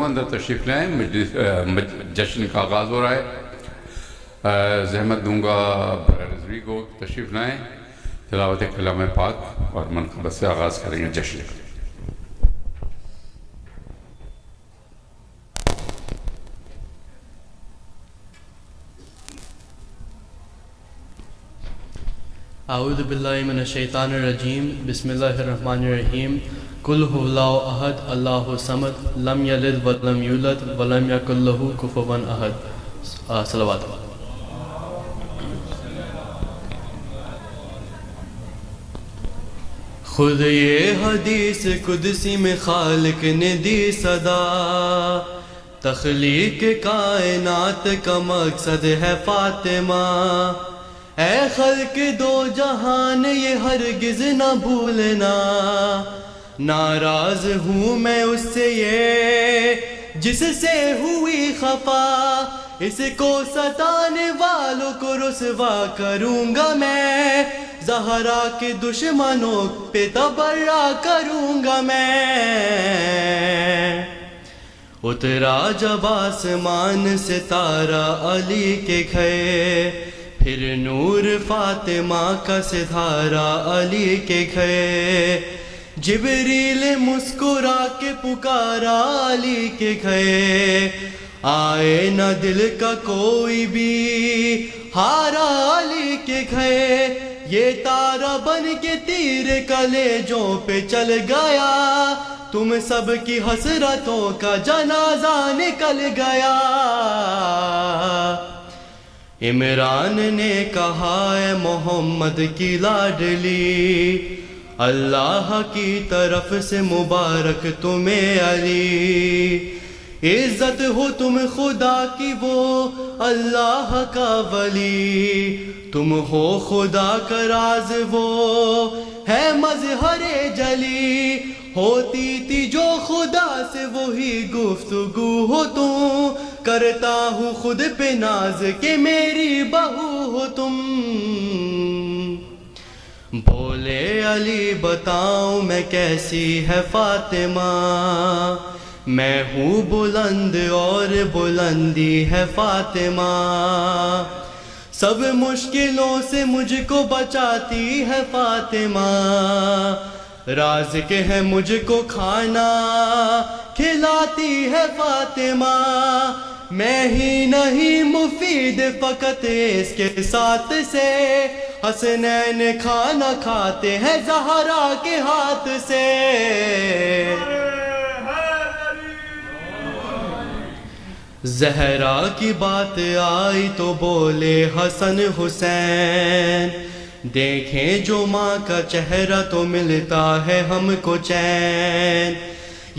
دوں گا، اندر تشریف لائیں، جشن کا آغاز ہو رہا ہے۔ زحمت دوں گا برادر رضوی کو، تشریف لائیں، تلاوت کلام پاک اور منقبت سے آغاز کریں گے جشن کا۔ اعوذ باللہ من الشیطان الرجیم، بسم اللہ الرحمن الرحیم۔ قل هو اللہ احد اللہ الصمد لم یلد ولم یولد ولم یکن لہ کفوا احد۔ صلوات۔ خود یہ حدیث قدسی میں خالق نے دی صدا، تخلیق کائنات کا مقصد ہے فاطمہ، اے خلق دو جہان یہ ہرگز نہ بھولنا، ناراض ہوں میں اس سے یہ جس سے ہوئی خفا، اس کو ستانے والوں کو رسوا کروں گا میں، زہرا کے دشمنوں پہ تبرہ کروں گا میں۔ اترا جب آسمان سے تارا علی کے گھر، پھر نور فاطمہ کا ستارہ علی کے گھر، جبریل مسکرا کے پکارا علی کے گھر، آئے نہ دل کا کوئی بھی ہارا علی کے گھر، یہ تارا بن کے تیر کلیجوں پہ چل گیا، تم سب کی حسرتوں کا جنازہ نکل گیا۔ عمران نے کہا اے محمد کی لاڈلی، اللہ کی طرف سے مبارک تمہیں علی، عزت ہو تم خدا کی وہ اللہ کا ولی، تم ہو خدا کا راز وہ ہے مظہر جلی، ہوتی تھی جو خدا سے وہی گفتگو ہو تم، کرتا ہوں خود پہ ناز کہ میری بہو ہو تم۔ بولے علی بتاؤں میں کیسی ہے فاطمہ، میں ہوں بلند اور بلندی ہے فاطمہ، سب مشکلوں سے مجھ کو بچاتی ہے فاطمہ، رازق ہے مجھ کو کھانا کھلاتی ہے فاطمہ، میں ہی نہیں مفید فقط اس کے ساتھ سے، حسنین کھانا کھاتے ہیں زہرا کے ہاتھ سے۔ زہرا کی بات آئی تو بولے حسن حسین، دیکھیں جو ماں کا چہرہ تو ملتا ہے ہم کو چین،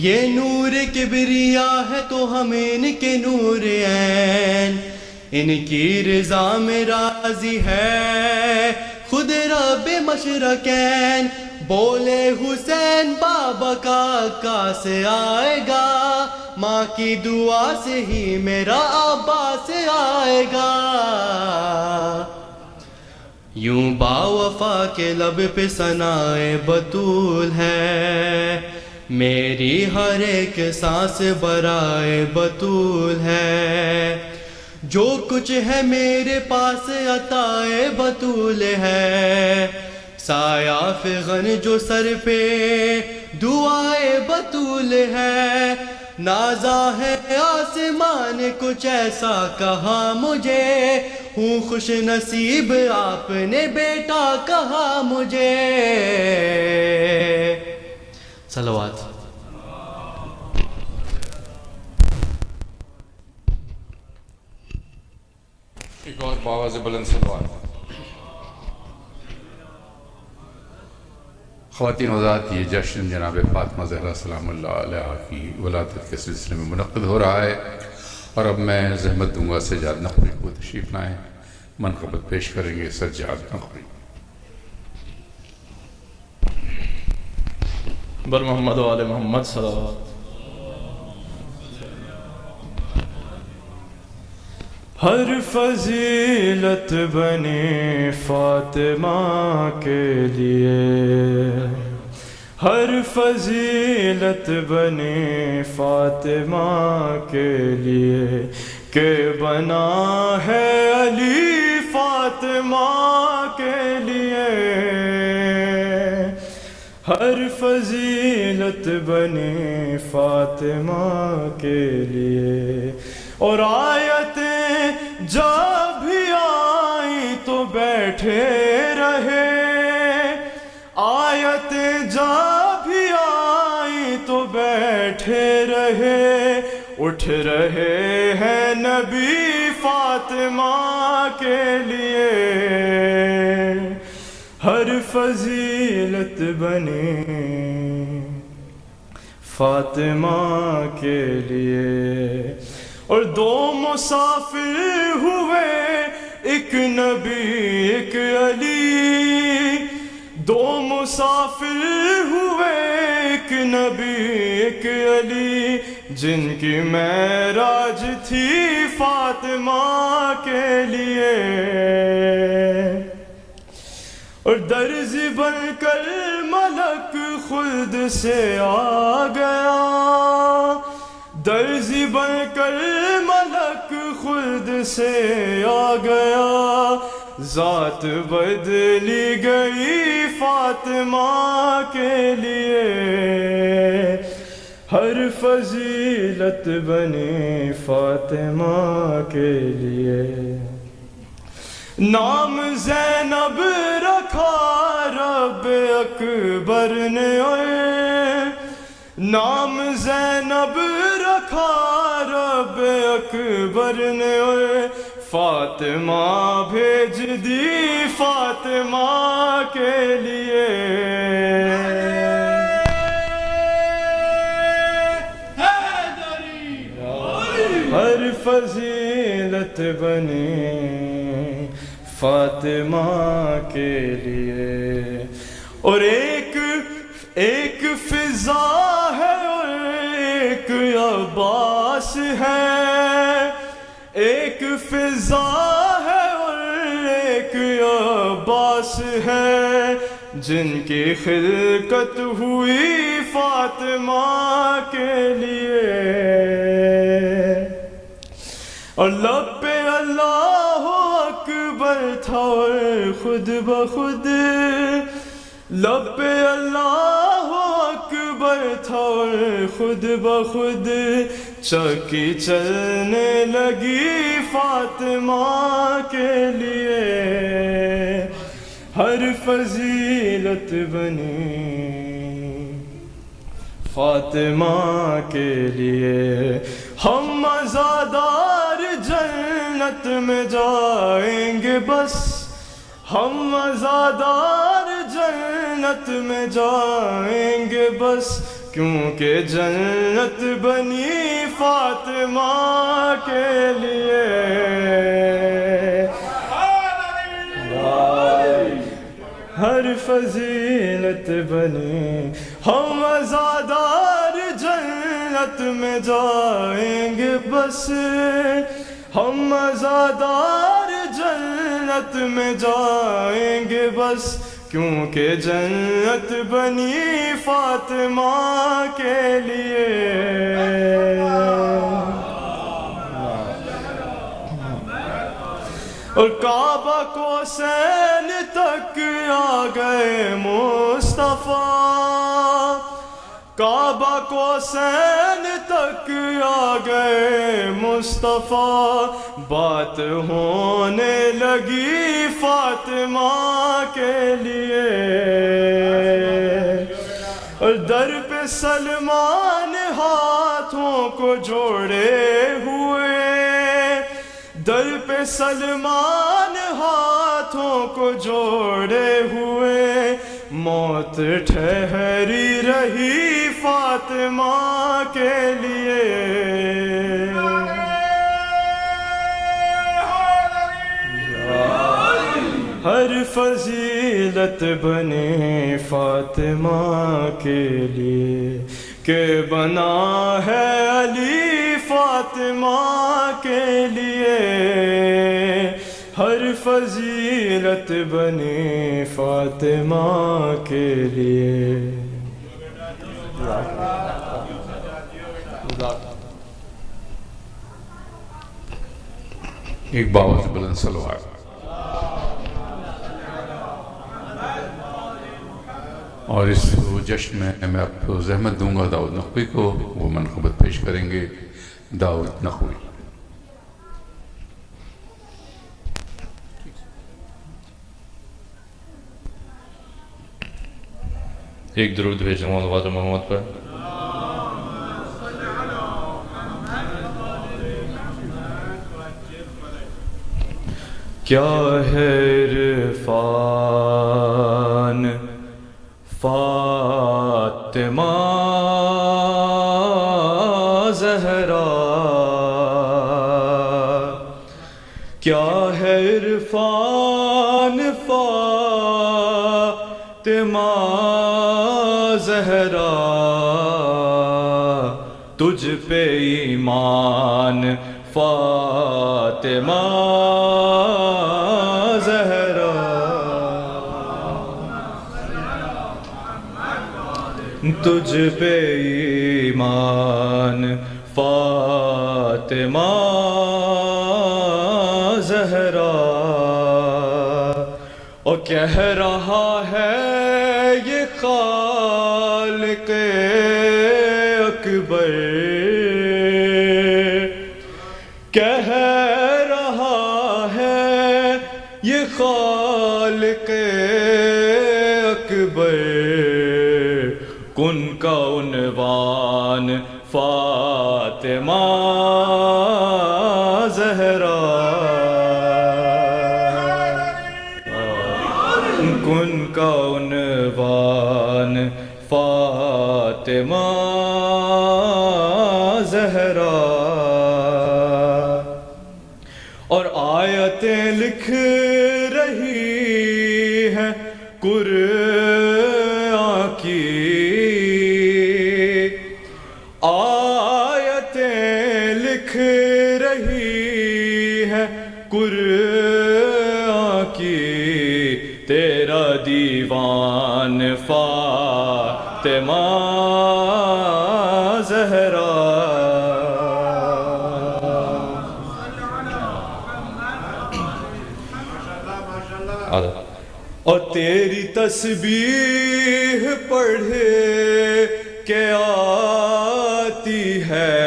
یہ نور کبریا ہے تو ہم ان کے نور عین، ان کی رضا میں راضی ہے خود رب مشرقین، بولے حسین بابا کا عکاس آئے گا، ماں کی دعا سے ہی میرا عباس آئے گا۔ یوں با وفا کے لب پہ ثنائے بطول ہے، میری ہر ایک سانس برائے بطول ہے، جو کچھ ہے میرے پاس عطائے بطول ہے، سایہ فغن جو سر پہ دعائے بطول ہے، نازا ہے آسمان کچھ ایسا کہا مجھے، ہوں خوش نصیب آپ نے بیٹا کہا مجھے۔ صلوات۔ ایک اور باواز بلند صلوات۔ خواتین حضرات، یہ جشن جناب فاطمہ زہرا سلام اللہ علیہا کی ولادت کے سلسلے میں منعقد ہو رہا ہے، اور اب میں زحمت دوں گا سجاد نقوی کو تشریف لائیں، منقبت پیش کریں گے سجاد نقوی۔ بر محمد و آل محمد صلوات۔ ہر فضیلت بنی فاطمہ کے لیے، ہر فضیلت بنے فاطمہ کے لیے کہ بنا ہے علی فاطمہ کے لیے. ہر فضیلت بنے فاطمہ کے لیے. اور آیتیں جب بھی آئیں تو بیٹھے رہے. آیتیں جب بھی آئیں تو بیٹھے رہے. اٹھ رہے ہیں نبی فاطمہ کے لیے. ہر فضیلت بنے فاطمہ کے لیے. اور دو مسافر ہوئے ایک نبی ایک علی. دو مسافر ہوئے ایک نبی ایک علی. جن کی معراج تھی فاطمہ کے لیے. اور درز بن کر ملک خلد سے آ گیا. درز بن کر ملک خلد سے آ گیا. ذات بدلی گئی فاطمہ کے لیے. ہر فضیلت بنے فاطمہ کے لیے. نام زینب رکھا رب اکبر نے. نام زینب رکھا رب اکبر نے. فاطمہ بھیج دی فاطمہ کے لیے. ہر فضیلت بنے فاطمہ کے لیے. اور ایک فضا ہے اور ایک عباس ہے. ایک فضا ہے اور ایک عباس ہے. جن کی خلقت ہوئی فاطمہ کے لیے. اور لب پہ اللہ اکبر تھا اور خود بخود. لب پہ اللہ اکبر تھا اور خود بخود چکی چلنے لگی فاطمہ کے لیے. ہر فضیلت بنی فاطمہ کے لیے. ہم مزادار جنت میں جائیں گے بس. ہم مزادار جنت میں جائیں گے بس. کیونکہ جنت بنی فاطمہ کے لیے. ہر فضیلت بنی. ہم مزادار جنت میں جائیں گے بس. ہم مزادار جنت میں جائیں گے بس. کیونکہ جنت بنی فاطمہ کے لیے. اور کعبہ کو سین تک آ گئے مصطفیٰ. کعبہ کو سین تک آ گئے مصطفیٰ. بات ہونے لگی فاطمہ کے لیے. اور در پہ سلمان ہاتھوں کو جوڑے ہوئے. در پہ سلمان ہاتھوں کو جوڑے ہوئے. موت ٹھہری رہی فاطمہ کے لیے. ہر فضیلت بنے فاطمہ کے لیے کہ بنا ہے علی فاطمہ کے لیے. ہر فضیلت بنے فاطمہ کے لیے. ایک باوز بلند سلوات. اور اس جشن میں آپ کو زحمت دوں گا داؤد نقوی کو، وہ منقبت پیش کریں گے. داؤد نقوی. ایک درود بھیجیں مولانا محمد پر. کیا ہے عرفان فاطمہ زہرا، کیا ہے عرفان فاطمہ زہرا، تجھ پہ ایمان فاطمہ زہرا، تجھ پہ ایمان فاطمہ زہرا. اور کہہ رہا ہے یہ خالق اکبر، کہہ رہا ہے یہ خالق اکبر، کن کا عنوان فاطمہ زہرا، کن کا عنوان فاطمہ زہرا. اور آیتیں لکھ رہی ہیں قرآن کی، آیتیں لکھ رہی ہیں قرآن کی، تیرا دیوان فاطمہ زہرا. اور تیری تسبیح پڑھ کے آتی ہے،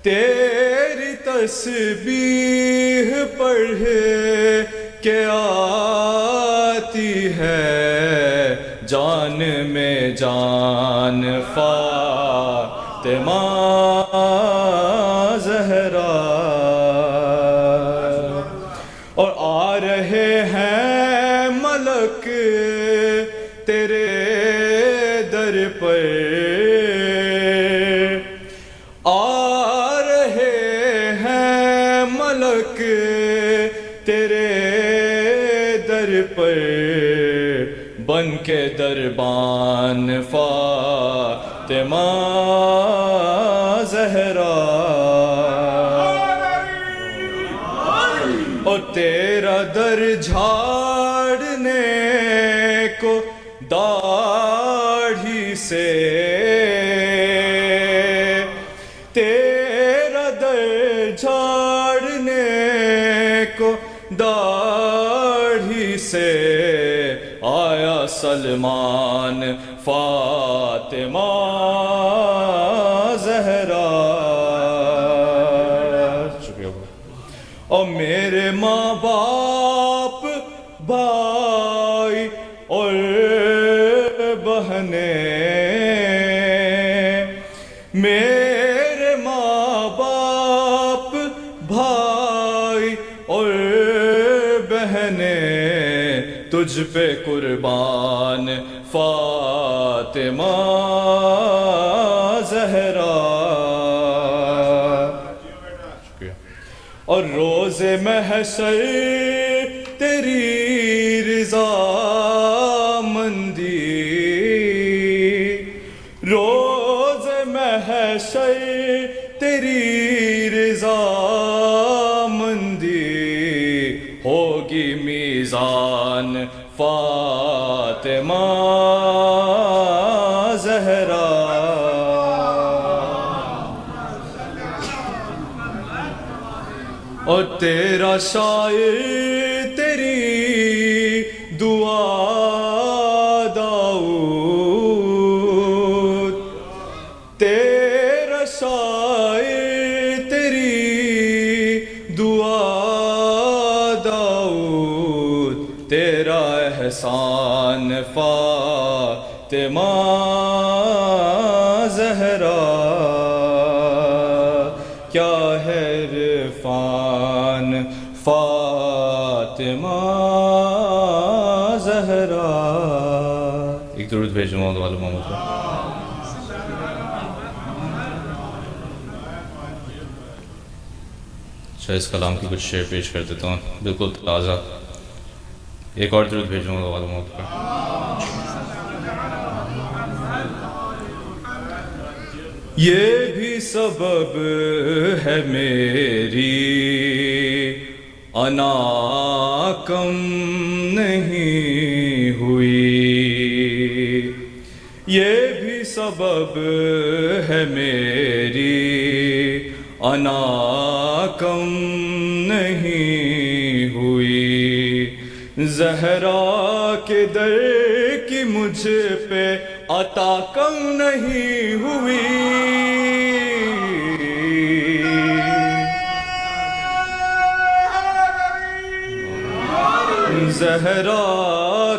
تیری تسبیح پڑھ کے آتی ہے، جان میں جان فاطمہ زہرا. اور آ رہے ہیں ملک تیرے در پر، آ رہے ہیں ملک تیرے در پر، بن کے دربان فاطمہ زہرا. اور تیرا در جھاڑنے کو داڑھی سے، تیرا در جھاڑنے کو داڑھی سے، آیا سلمان فاطمہ زہرا. اور میرے ماں باپ بھائی اور بہنیں، میرے ماں باپ بھائی اور بہنیں، تجھ پہ قربان فاطمہ زہرا. اور روز محشر تیری رضا مندی، روز محشر تیری رضا مندی، ہوگی میزان فاطمہ زہرا اور تیرا شاعر تیری دعا داؤد تیرا شاعر تیری دعا داؤد تیرا احسان فاطمہ زہرا کیا ہے عرفان فاطمہ زہرا. ایک درود بھیجو محمد والے محمد پر. اچھا اس کلام کی کچھ شعر پیش کر دیتا ہوں بالکل تازہ. ایک اور درود بھیجو محمد والے محمد پر. یہ بھی سبب ہے میری انا کم نہیں ہوئی یہ بھی سبب ہے میری انا کم نہیں ہوئی زہرا کے در کی مجھ پہ عطا کم نہیں ہوئی زہرا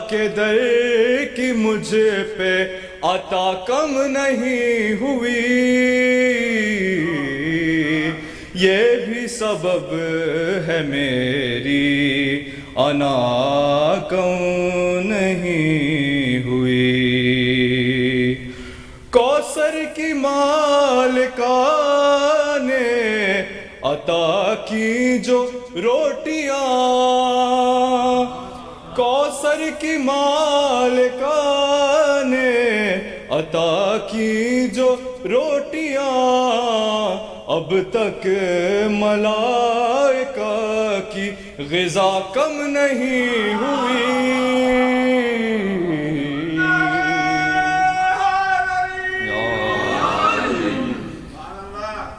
کے در کی مجھ پہ عطا کم نہیں ہوئی یہ بھی سبب ہے میری انا کم نہیں ہوئی کوثر کی مالکہ نے عطا کی جو روٹیاں کوثر کی مالکہ نے عطا کی جو روٹیاں اب تک ملائکہ کی غذا کم نہیں ہوئی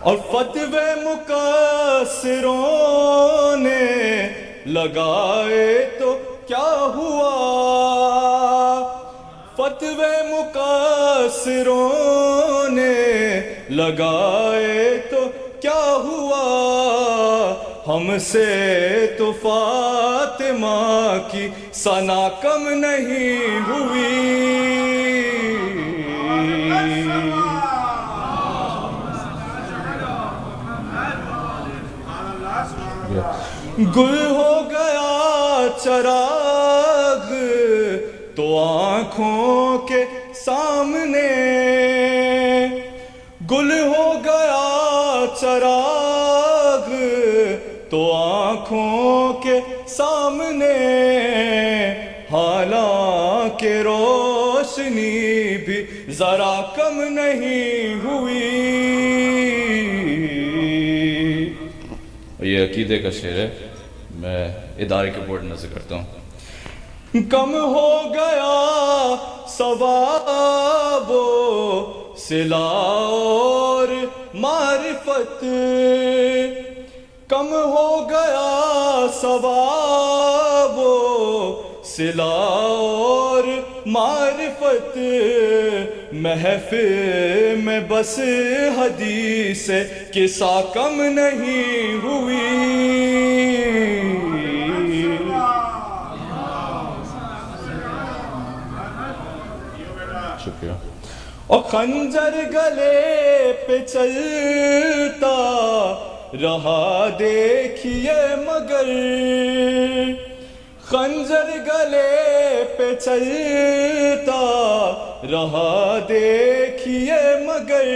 اور فتوے مقصروں نے لگائے تو کیا ہوا فتوے مقصروں نے لگائے تو کیا ہوا ہم سے تو فاطمہ کی ثنا کم نہیں ہوئی گل ہو گیا چراغ تو آنکھوں کے سامنے گل ہو گیا چراغ تو آنکھوں کے سامنے حالانکہ روشنی بھی ذرا کم نہیں ہوئی یہ عقیدے کا شعر ہے میں ادارے کے بورڈ نظر کرتا ہوں کم ہو گیا ثواب و صلہ اور معرفت کم ہو گیا ثواب و صلہ اور معرفت محفل میں بس حدیث قصہ کم نہیں ہوئی شکریہ اور خنجر گلے پہ چلتا رہا دیکھیے مگر خنجر گلے پہ چلتا رہا دیکھیے مگر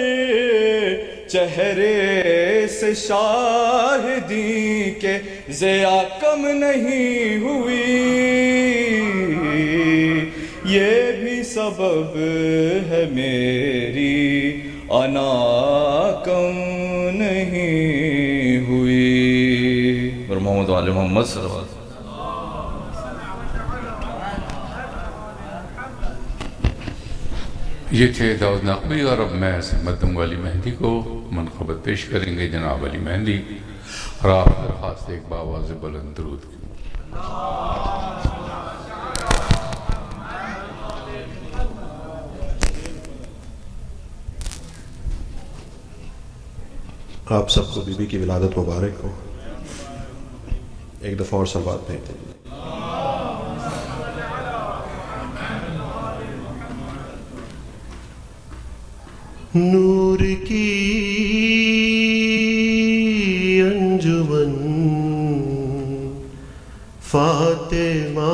چہرے سے شاہدی کے ضیا کم نہیں ہوئی یہ بھی سبب ہے میری انا کم نہیں ہوئی اور محمد والے محمد صلی اللہ علیہ وسلم یہ تھے داؤد نقوی، اور اب میں سمت دوں گا علی مہندی کو، منقبت پیش کریں گے جناب علی مہندی، اور آپ درخواست ایک باواز بلند درود کی۔ آپ سب کو بی بی کی ولادت مبارک ہو۔ ایک دفعہ اور صلوات بھیجتے ہیں۔ نور کی انجمن فاطمہ،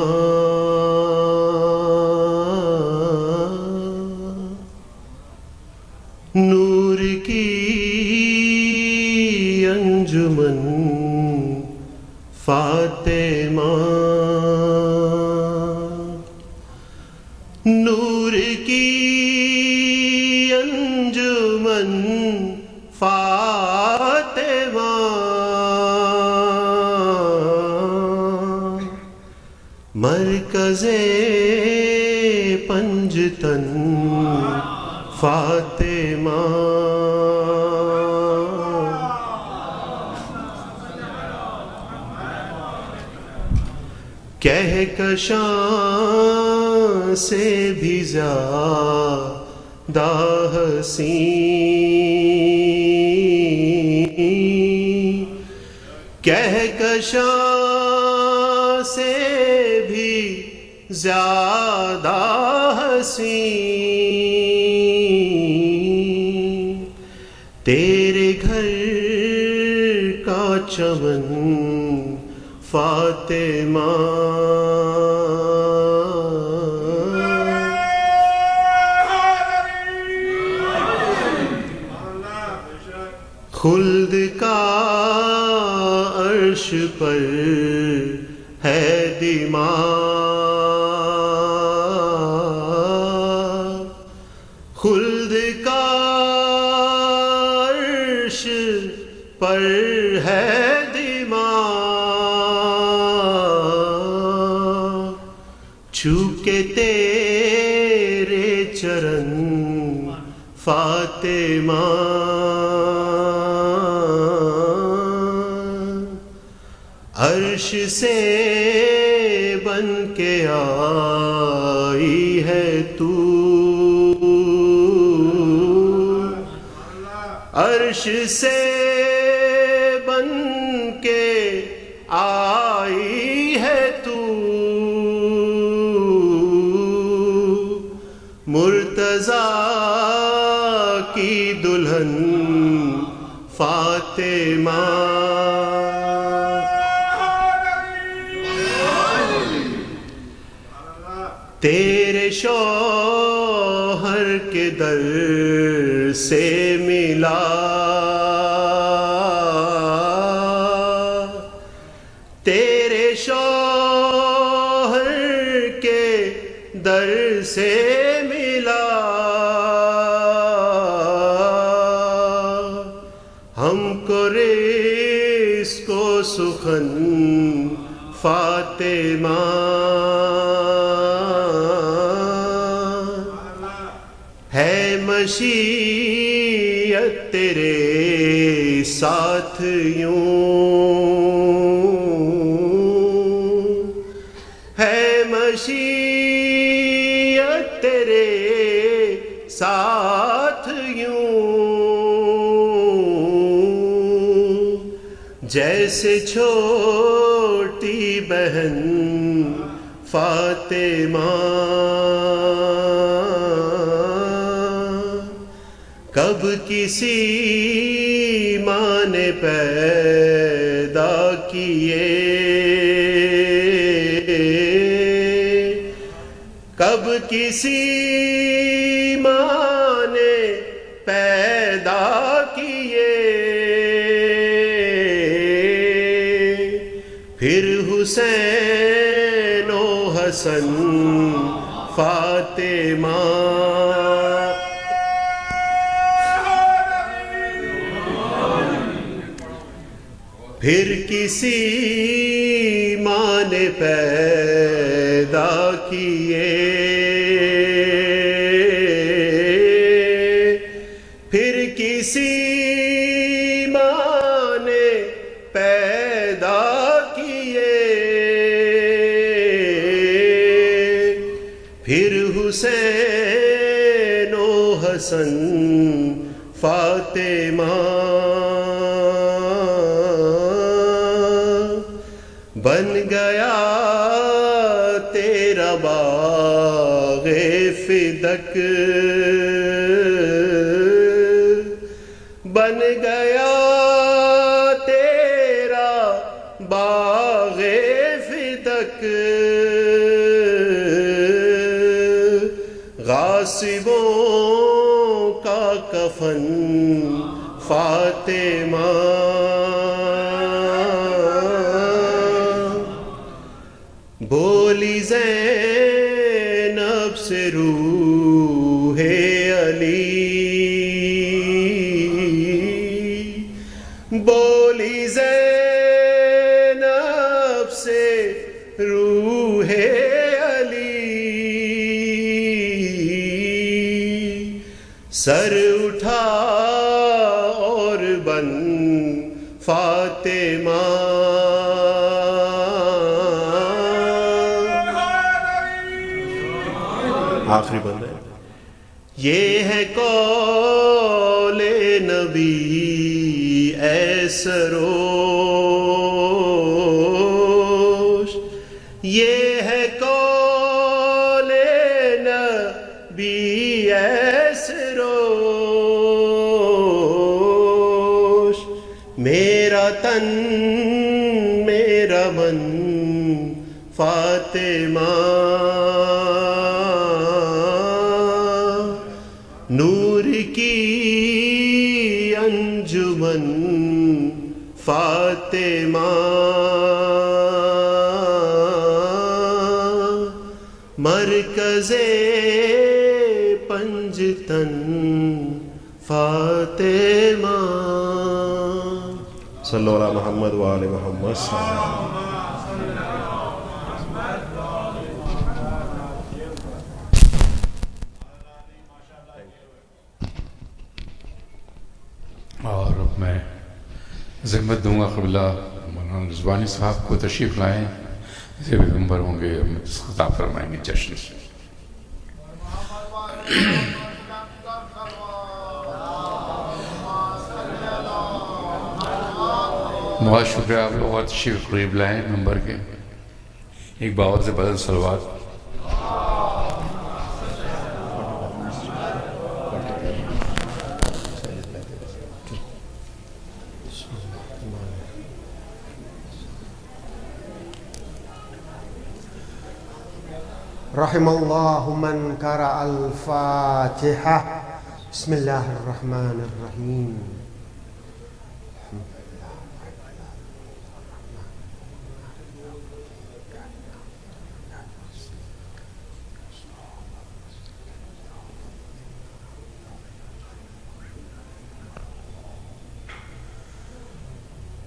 نور کی انجمن فاطمہ، نور کی انجمن فاطمہ، مرکز پنجتن فاطمہ، کہکشاں سے بھی زیادہ حسین، کہکشاں سے بھی زیادہ حسین، تیرے گھر کا چمن فاطمہ، خلد کا عرش پر ہے دماغ، خلد کا عرش پر ہے دماغ، چھو کے تیرے چرن فاطمہ، عرش سے بن کے آئی ہے تو، عرش سے بن کے آئی ہے تو، مرتضیٰ کی دلہن فاطمہ، تیرے شوہر کے در سے ملا، تیرے شوہر کے در سے ملا، ہم کو رزق و سخن فاطمہ، ہے مشیت تیرے ساتھ یوں، ہے مشیت تیرے ساتھ یوں، جیسے چھوٹی بہن فاطمہ، کب کسی ماں نے پیدا کیے، کب کسی ماں نے پیدا کیے، پھر حسین و حسن فاطمہ، پھر کسی ماں نے پیدا کیے، پھر حسین و حسن فاطمہ بن گیا تیرا باغ فدق، بن گیا تیرا باغ فدق، غاصبوں کا کفن فاطمہ، بولی زینب سے روح علی، بولی زینب سے روح علی، سر اٹھا اور بن فاطمہ، آخری بند ہے. یہ ہے قول نبی اے سروش، یہ ہے قول نبی اے سروش، میرا تن میرا من فاطمہ، نور کی انجمن فاطمہ، مرکز پنجتن فاطمہ. صلو علی محمد و آل محمد. اور اب میں ذمت دوں گا قبلہ مولانا رضوانی صاحب کو تشریف لائیں، زیب منبر ہوں گے، خطاب فرمائیں گے جشن سے. بہت شکریہ آپ لوگ، اور تشریف قریب لائیں منبر کے. ایک باور سے بدل صلوات. رحم اللہ من قرأ الفاتحہ. بسم اللہ الرحمن الرحیم.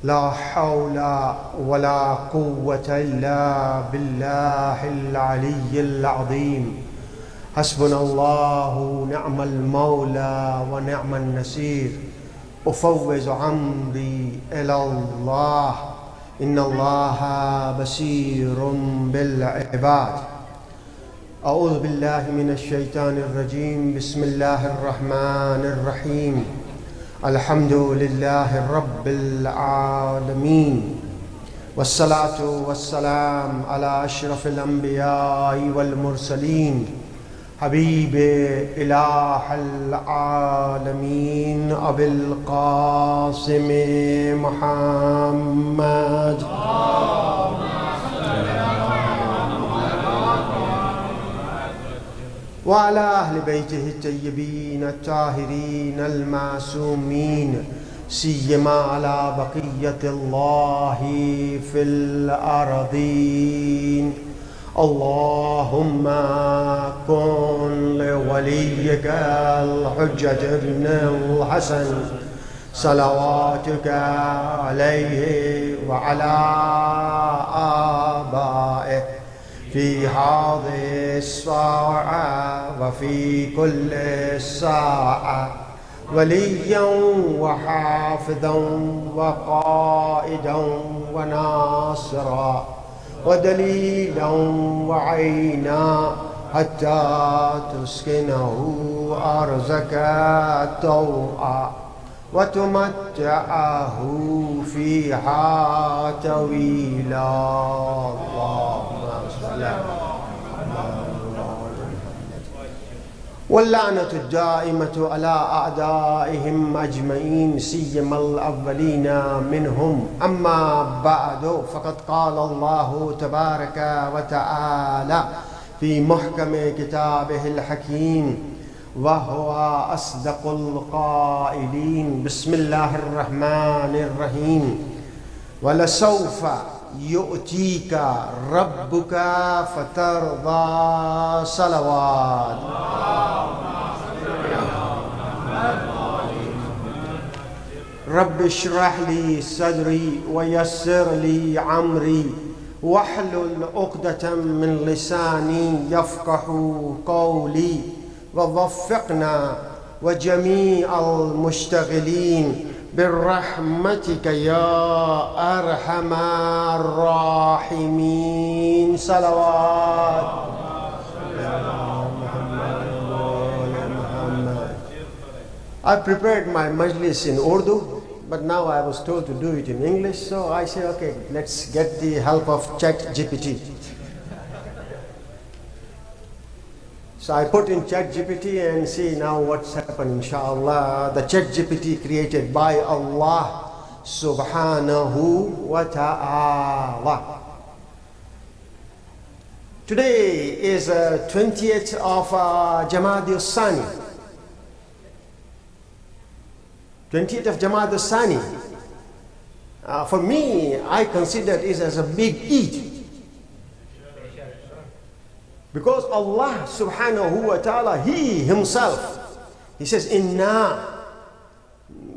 لا حول ولا قوة إلا بالله العلي العظيم. حسبنا الله نعم المولى ونعم النصير. أفوض أمري إلى الله إن الله بصير بالعباد. أعوذ بالله من الشيطان الرجيم. بسم الله الرحمن الرحيم. الحمد لله رب العالمين، والصلاة والسلام على أشرف الأنبياء والمرسلين، حبيب إله العالمين أبي القاسم محمد. وعلى أهل بيته الطيبين الطاهرين المعصومين، سيما على بقية الله في الأرضين. اللهم كن لوليك الحجة ابن الحسن صلواتك عليه وعلى آبائه في هذه الساعة وفي كل ساعة، وليا وحافظا وقائدا وناصرا ودليلا وعينا حتى تسكنه أرزك طوعا وتمتعه فيها طويلا. اللهم صل واللعنة الدائمة على أعدائهم أجمعين سيما الأولين منهم. أما بعد فقد قال الله تبارك وتعالى في محكم كتابه الحكيم وهو أصدق القائلين. بسم الله الرحمن الرحيم. ولسوف يؤتيك ربك فترضى. صلوات. رب اشرح لي صدري ويسر لي عمري واحلل عقدة من لساني يفقه قولي ووفقنا وجميع المشتغلين برحمتك يا أرحم الراحمين. صلوات. I prepared my majlis in Urdu, but now I was told to do it in English, so I say, okay, let's get the help of ChatGPT. So I put in ChatGPT and see now what's happened, inshallah. The ChatGPT created by Allah subhanahu wa ta'ala. Today is 20th of Jamad al-Sani. 20th of Jamad al-Sani. For me, I consider it as a big Eid. Because Allah subhanahu wa ta'ala, He Himself, He says, Inna,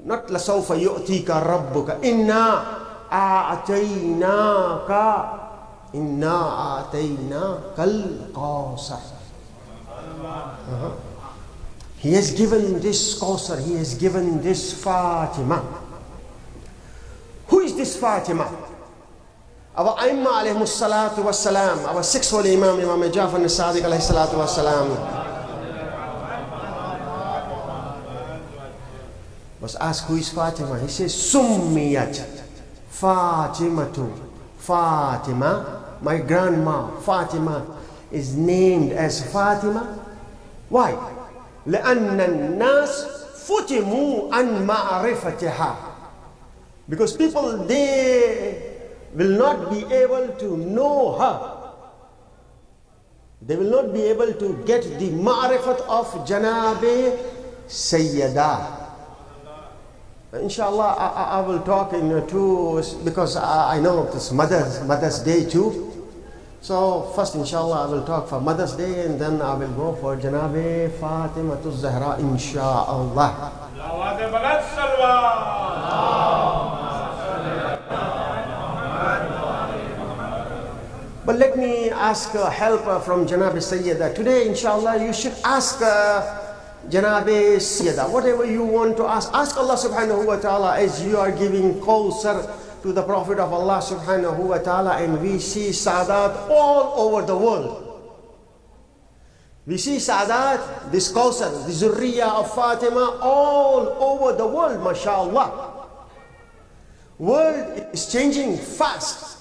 not lasawfa yu'tika rabbuka, Inna a'ataynaka, Inna a'ataynaka al-Qawsar. He has given this Qawsar, He has given this Fatima. Who is this Fatima? Our Aimma alayhimus salatu was salam, our sixth holy Imam, Imam Jafar al-Sadiq alayhi salatu was salam, was asked, who is Fatima? He says, Summiyat Fatimatu. Fatima, my grandma Fatima, is named as Fatima. Why? لأن الناس فتموا عن معرفتها. Because people, they will not be able to know her. They will not be able to get the ma'rifat of Janabe Sayyida. Inshallah, I will talk in two, because I know this Mother's Day too. So first, inshallah, I will talk for Mother's Day, and then I will go for Janabe Fatimatul Zahra, inshallah. But let me ask help from Janabe Sayyida. Today, inshallah, you should ask Janabe Sayyida, whatever you want to ask. Ask Allah subhanahu wa ta'ala, as you are giving Qawsar to the Prophet of Allah subhanahu wa ta'ala, and we see Sadat all over the world. We see Sadat, this Qawsar, the Zurriya of Fatima, all over the world, mashallah. World is changing fast.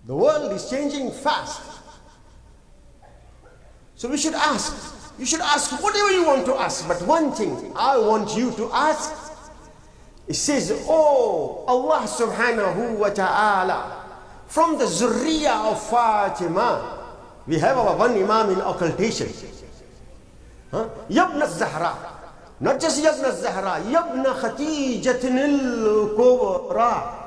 The world is changing fast. So we should ask. You should ask whatever you want to ask. But one thing I want you to ask, it says, oh Allah subhanahu wa ta'ala, from the Zurriya of Fatima, we have our one Imam in occultation. Yabna Zahra. Not just Yabna Zahra, Yabna Khatijatin al-Kubra.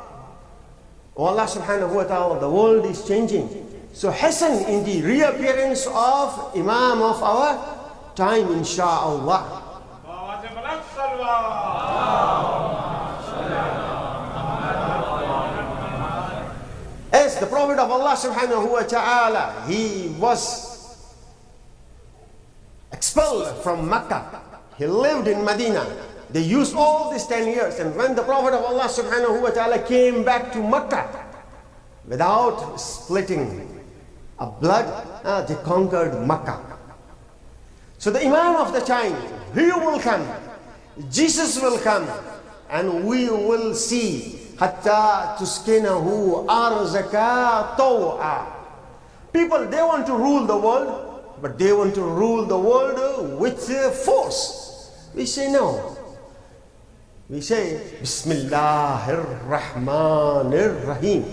Oh Allah subhanahu wa ta'ala, the world is changing. So hasten in the reappearance of Imam of our time, insha'Allah. As the Prophet of Allah subhanahu wa ta'ala, he was expelled from Mecca. He lived in Medina. They used all these 10 years. And when the Prophet of Allah subhanahu wa ta'ala came back to Mecca, without splitting, they conquered Makkah. So the Imam of the time, he will come, Jesus will come, and we will see hatta tuskinahu arzaka taw'a. People, they want to rule the world, but they want to rule the world with force. We say no. We say Bismillahir Rahmanir Rahim.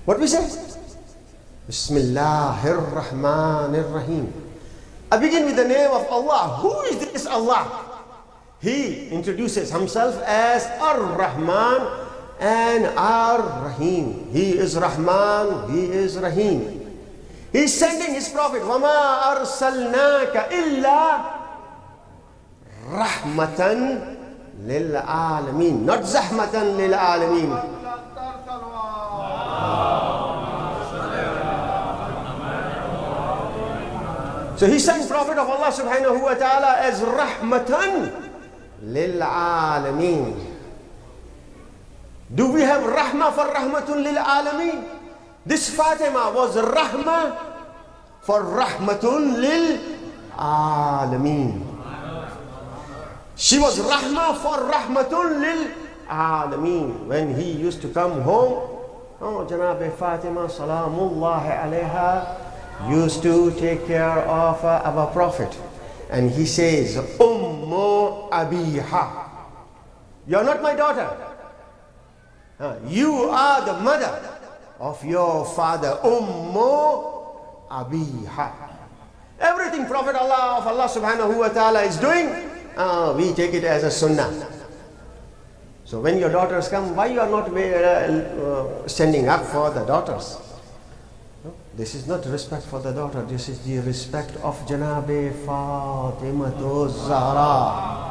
What we say? Bismillahir Rahmanir Rahim. I begin with the name of Allah. Who is this Allah? He introduces himself as Ar-Rahman and Ar-Rahim. He is Rahman, he is Rahim. He is sending his prophet. وَمَا أَرْسَلْنَاكَ إِلَّا رَحْمَةً لِلْعَالَمِينَ. Not زَحْمَةً لِلْعَالَمِينَ. So he sent Prophet of Allah subhanahu wa ta'ala as Rahmatan lil Alameen. Do we have Rahmah for Rahmatun lil Alameen? This Fatima was Rahmah for Rahmatun lil Alameen. She was Rahmah for Rahmatun lil Alameen. When he used to come home, Janab Fatima Salamullahi alayha used to take care of our Prophet. And he says, Ummu Abiha. You're not my daughter. You are the mother of your father. Ummu Abiha. Everything Prophet of Allah subhanahu wa ta'ala is doing, we take it as a sunnah. So when your daughters come, why you are not standing up for the daughters? This is not respect for the daughter. This is the respect of Janabe Fatimatu Zahra.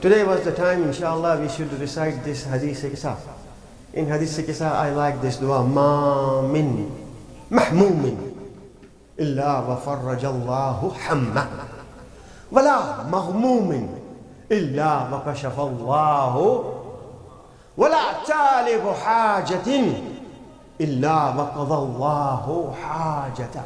Today was the time, inshallah, we should recite this Hadith Qisa. In Hadith Qisa, I like this dua. Ma min mahmumin illa wa farrajallahu hamma. Wala maghmumin illa wa kashafallahu. Wala talibu hajatin illa wa qadallahu hajata.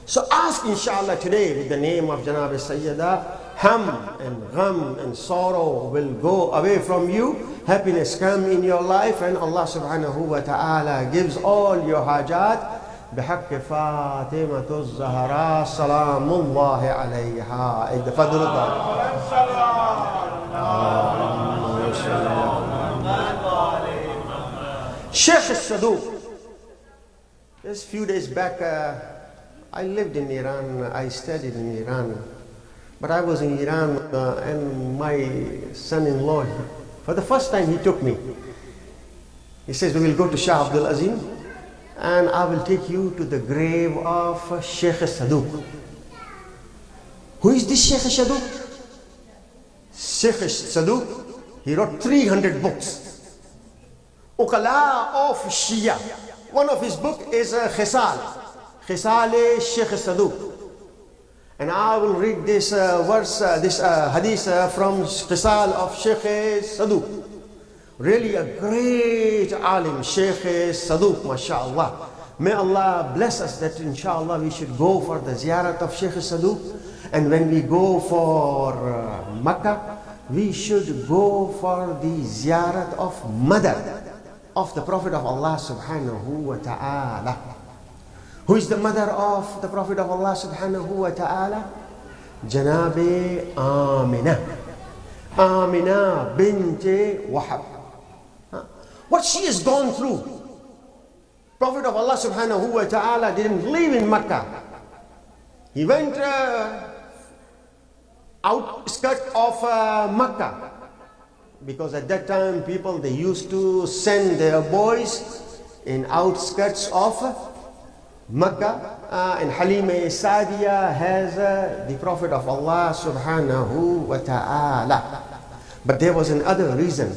So ask, inshallah, today with the name of Janab Sayyida, hum and gham and sorrow will go away from you. Happiness come in your life, and Allah subhanahu wa ta'ala gives all your hajat. بحق فاطمة الزهراء سلام الله عليها. تفضل Sheikh Saduq. Just few days back, I lived in Iran, I studied in Iran. But I was in Iran and my son-in-law, for the first time he took me. He says, we will go to Shah Abdul Azim and I will take you to the grave of Sheikh Saduq. Who is this Sheikh Saduq? Sheikh Saduq, he wrote 300 books. Uqala of Shia. One of his books is Khisal. Khisal Sheikh Saduq. And I will read this hadith from Qisal of Sheikh Saduq. Really a great alim, Sheikh Saduq, mashallah. May Allah bless us that inshallah we should go for the ziyarat of Sheikh Saduq. And when we go for Makkah, we should go for the ziyarat of mother of the Prophet of Allah subhanahu wa ta'ala. Who is the mother of the Prophet of Allah subhanahu wa ta'ala? Janabe Amina. Amina bint Wahab. What she has gone through. Prophet of Allah subhanahu wa ta'ala didn't live in Makkah. He went outskirts of Makkah. Because at that time people, they used to send their boys in outskirts of Makkah. And Halima Sadiya has the Prophet of Allah subhanahu wa ta'ala. But there was another reason.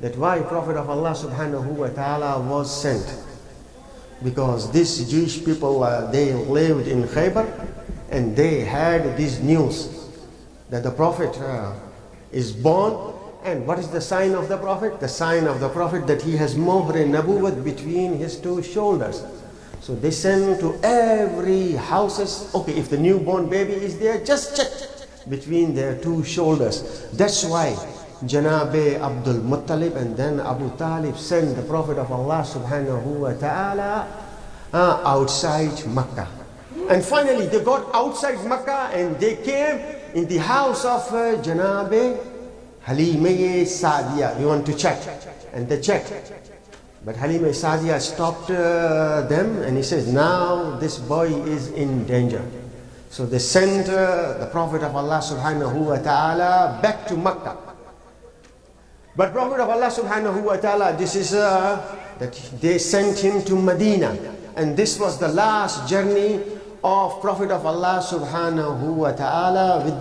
that why Prophet of Allah subhanahu wa ta'ala was sent. Because these Jewish people, they lived in Khaybar and they had this news that the Prophet is born. And what is the sign of the Prophet? The sign of the Prophet that he has Muhr Nabuwat between his two shoulders. So they send to every houses, okay, if the newborn baby is there, just check between their two shoulders. That's why Janabe Abdul Muttalib and then Abu Talib sent the Prophet of Allah subhanahu wa ta'ala outside Makkah. And finally they got outside Makkah and they came in the house of Janabe Halima Sadiya. We want to check. And they checked. But Halima Sadiya stopped them and he says, now this boy is in danger. So they sent the Prophet of Allah subhanahu wa ta'ala back to Makkah. But Prophet of Allah subhanahu wa ta'ala, this is that they sent him to Medina. And this was the last journey of Prophet of Allah subhanahu wa ta'ala with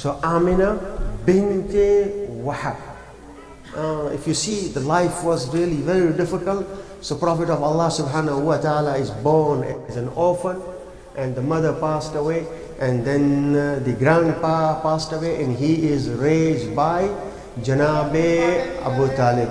So Amina bint Wahab. If you see, the life was really very difficult. So Prophet of Allah subhanahu wa ta'ala is born as an orphan and the mother passed away and then the grandpa passed away and he is raised by Janabe Abu Talib.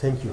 Thank you.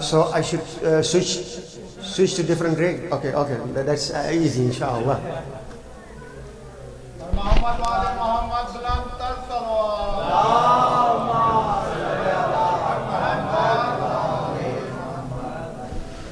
So I should switch to different grade. Okay, that's easy inshallah.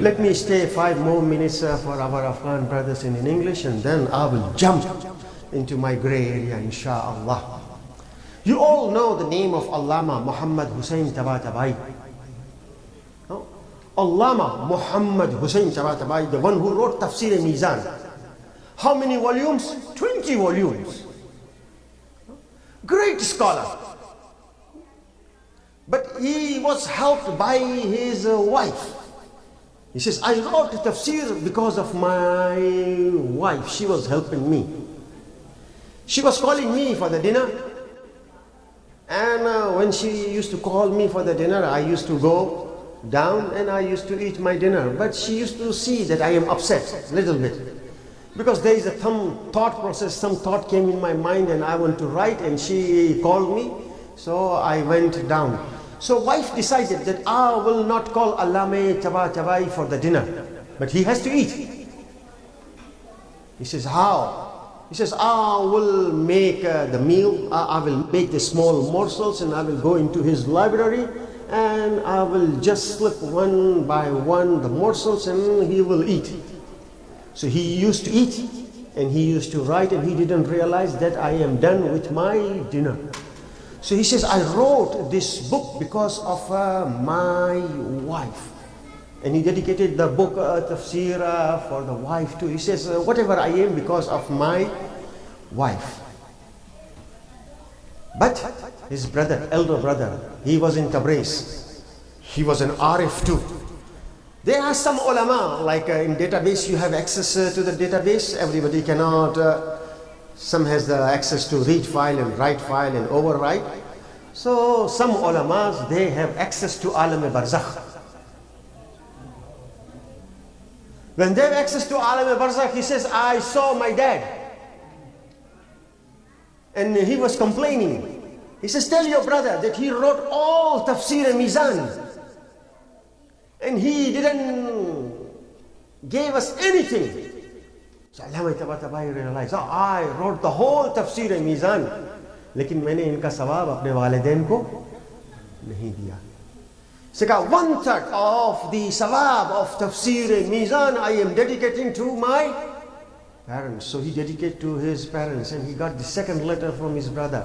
Let me stay 5 more minutes for our Afghan brothers in English and then I will jump into my grey area inshallah. You all know the name of Allama Muhammad Hussain Tabatabai. Allama Muhammad Hussain Tabatabai, the one who wrote Tafsir Mizan. How many volumes? 20 volumes. Great scholar. But he was helped by his wife. He says, I wrote tafsir because of my wife. She was helping me. She was calling me for the dinner. And when she used to call me for the dinner, I used to go down and I used to eat my dinner. But she used to see that I am upset a little bit. Because there is some thought process, some thought came in my mind and I want to write and she called me. So I went down. So wife decided that I will not call Allame Tabatabai for the dinner. But he has to eat. He says, how? He says, I will make the meal, I will make the small morsels and I will go into his library and I will just slip one by one the morsels and he will eat. So he used to eat and he used to write and he didn't realize that I am done with my dinner. So he says, I wrote this book because of my wife. And he dedicated the book Tafsir for the wife too. He says, whatever I am because of my wife. But his brother, elder brother, he was in Tabriz. He was an Arif too. There are some ulama, like in database you have access to the database. Everybody cannot, some has the access to read file and write file and overwrite. So some ulamas, they have access to Alam-e-Barzakh. When they have access to Alam-e-Barzakh, he says, I saw my dad. And he was complaining. He says, tell your brother that he wrote all Tafsir and Mizan. And he didn't give us anything. So Allama Tabatabai realized, I wrote the whole Tafsir and Mizan. Lekin maine inka sawab apne walidain ko nahi diya. So 1/3 of the sawab of Tafsir and Mizan I am dedicating to my parents. So he dedicated to his parents, and he got the second letter from his brother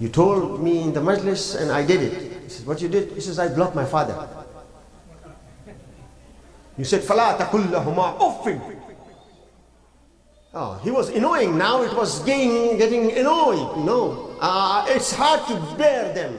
you told me in the majlis and I did it. He said, what you did? He says, I blocked my father. You said فَلَا تَقُلْ لَهُمَا أُفٍّ. Oh, he was annoying. Now it was getting annoyed. No, it's hard to bear them.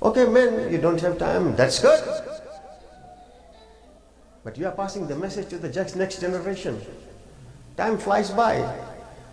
Okay, men, you don't have time. That's good. But you are passing the message to the next generation. Time flies by.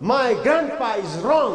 My grandpa is wrong,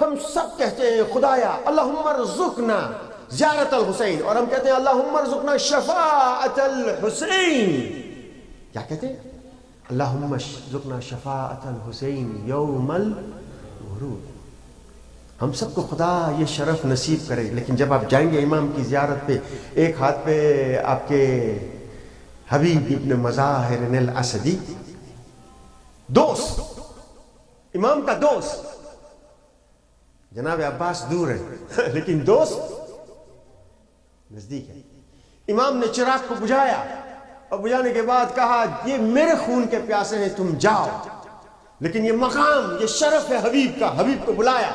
ہم سب کہتے ہیں خدایا اللہم ارزقنا زیارت الحسین، اور ہم کہتے ہیں اللہم ارزقنا شفاعت الحسین. کیا کہتے ہیں؟ اللہم ارزقنا شفاعت الحسین یوم الورود. ہم سب کو خدا یہ شرف نصیب کرے. لیکن جب آپ جائیں گے امام کی زیارت پہ، ایک ہاتھ پہ آپ کے حبیب ابن مظاہر الاسدی، دوست، امام کا دوست. جناب عباس دور ہے لیکن دوست نزدیک ہے. امام نے چراغ کو بجھایا اور بجھانے کے بعد کہا یہ میرے خون کے پیاسے ہیں، تم جاؤ. لیکن یہ مقام، یہ شرف ہے حبیب کا. حبیب کو بلایا،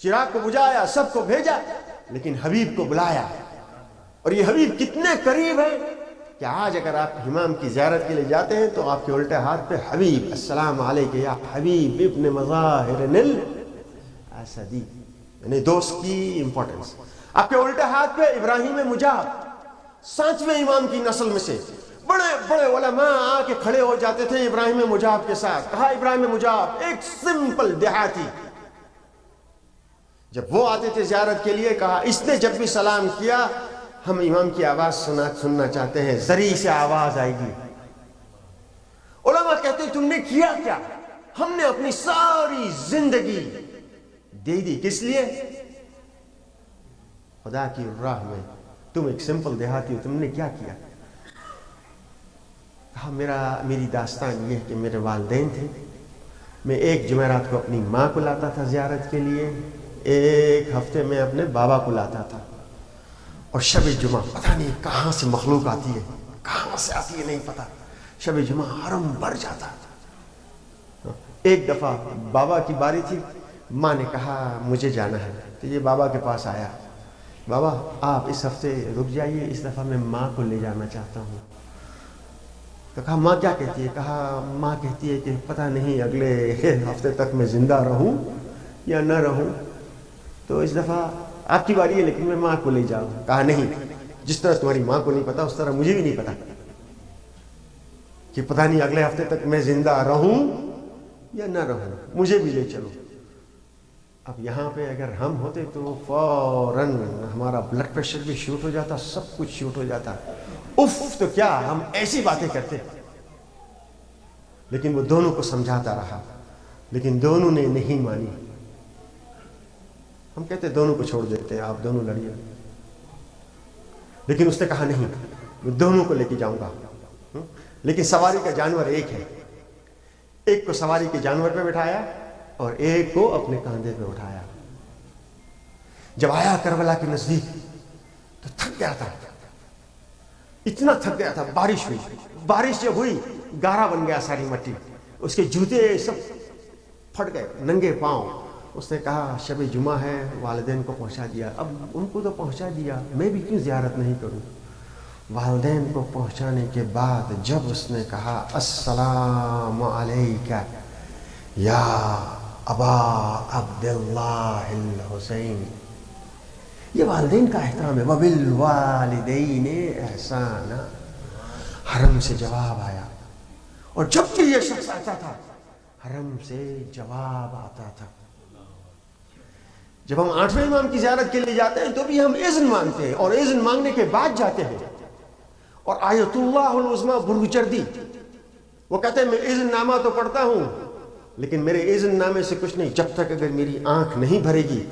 چراغ کو بجھایا، سب کو بھیجا، لیکن حبیب کو بلایا. اور یہ حبیب کتنے قریب ہے کہ آج اگر آپ امام کی زیارت کے لیے جاتے ہیں تو آپ کے الٹے ہاتھ پہ حبیب، السلام علیکہ یا حبیب ابن مظاہر الاسدی، یعنی دوست کی امپورٹنس. آپ کے الٹے ہاتھ پہ ابراہیم مجاب، 7ویں امام کی نسل میں سے بڑے بڑے علماء آ کے کھڑے ہو جاتے تھے ابراہیم مجاب کے ساتھ. کہا ابراہیم مجاب ایک سمپل دیہاتی، جب وہ آتے تھے زیارت کے لیے، کہا اس نے جب بھی سلام کیا ہم امام کی آواز سننا چاہتے ہیں، زری سے آواز آئے گی. علماء کہتے ہیں تم نے کیا کیا؟ ہم نے اپنی ساری زندگی دے دی. کس لیے؟ خدا کی راہ میں. تم ایک سمپل دیہاتی ہو، تم نے کیا کیا؟ کہا میری داستان یہ ہے کہ میرے والدین تھے، میں ایک جمعرات کو اپنی ماں کو لاتا تھا زیارت کے لیے، ایک ہفتے میں اپنے بابا کو لاتا تھا، اور شب جمعہ پتہ نہیں کہاں سے مخلوق آتی ہے، کہاں سے آتی ہے نہیں پتہ، شب جمعہ حرم بھر جاتا تھا. ایک دفعہ بابا کی باری تھی، ماں نے کہا مجھے جانا ہے، تو یہ بابا کے پاس آیا، بابا آپ اس ہفتے رک جائیے، اس دفعہ میں ماں کو لے جانا چاہتا ہوں. تو کہا ماں کیا کہتی ہے؟ کہا ماں کہتی ہے کہ پتہ نہیں اگلے ہفتے تک میں زندہ رہوں یا نہ رہوں، تو اس دفعہ آپ کی باری ہے لیکن میں ماں کو لے جاؤں. کہا نہیں، جس طرح تمہاری ماں کو نہیں پتا اس طرح مجھے بھی نہیں پتا کہ پتہ نہیں اگلے ہفتے تک میں زندہ رہوں یا نہ رہوں، مجھے بھی لے چلو. اب یہاں پہ اگر ہم ہوتے تو فوراً ہمارا بلڈ پریشر بھی شوٹ ہو جاتا، سب کچھ شوٹ ہو جاتا. اف تو کیا ہم ایسی باتیں کرتے. لیکن وہ دونوں کو سمجھاتا رہا، لیکن دونوں نے نہیں مانی. ہم کہتے دونوں کو چھوڑ دیتے ہیں، آپ دونوں لڑیے، لیکن اس نے کہا نہیں، میں دونوں کو لے کے جاؤں گا. لیکن سواری کا جانور ایک ہے، ایک کو سواری کے جانور پہ بٹھایا اور ایک کو اپنے کاندھے پہ اٹھایا. جب آیا کربلا کے نزدیک تو تھک گیا تھا، اتنا تھک گیا تھا. بارش ہوئی، بارش جب ہوئی گارا بن گیا ساری مٹی، اس کے جوتے سب پھٹ گئے، ننگے پاؤں. اس نے کہا شب جمعہ ہے، والدین کو پہنچا دیا، اب ان کو تو پہنچا دیا، میں بھی کیوں زیارت نہیں کروں. والدین کو پہنچانے کے بعد جب اس نے کہا السلام علیکہ یا ابا عبداللہ الحسین، یہ والدین کا احترام ہے. وبالوالدین احسانا، حرم سے جواب آیا. اور جب بھی یہ شخص آتا تھا حرم سے جواب آتا تھا. جب ہم 8ویں امام کی زیارت کے لیے جاتے ہیں تو بھی ہم اذن مانگتے ہیں، اور اذن مانگنے کے بعد جاتے ہیں. اور آیت اللہ العظمیٰ برگچردی، وہ کہتے ہیں میں اذن نامہ تو پڑھتا ہوں لیکن میرے اذن نامے سے کچھ نہیں، جب تک اگر میری آنکھ نہیں بھرے گی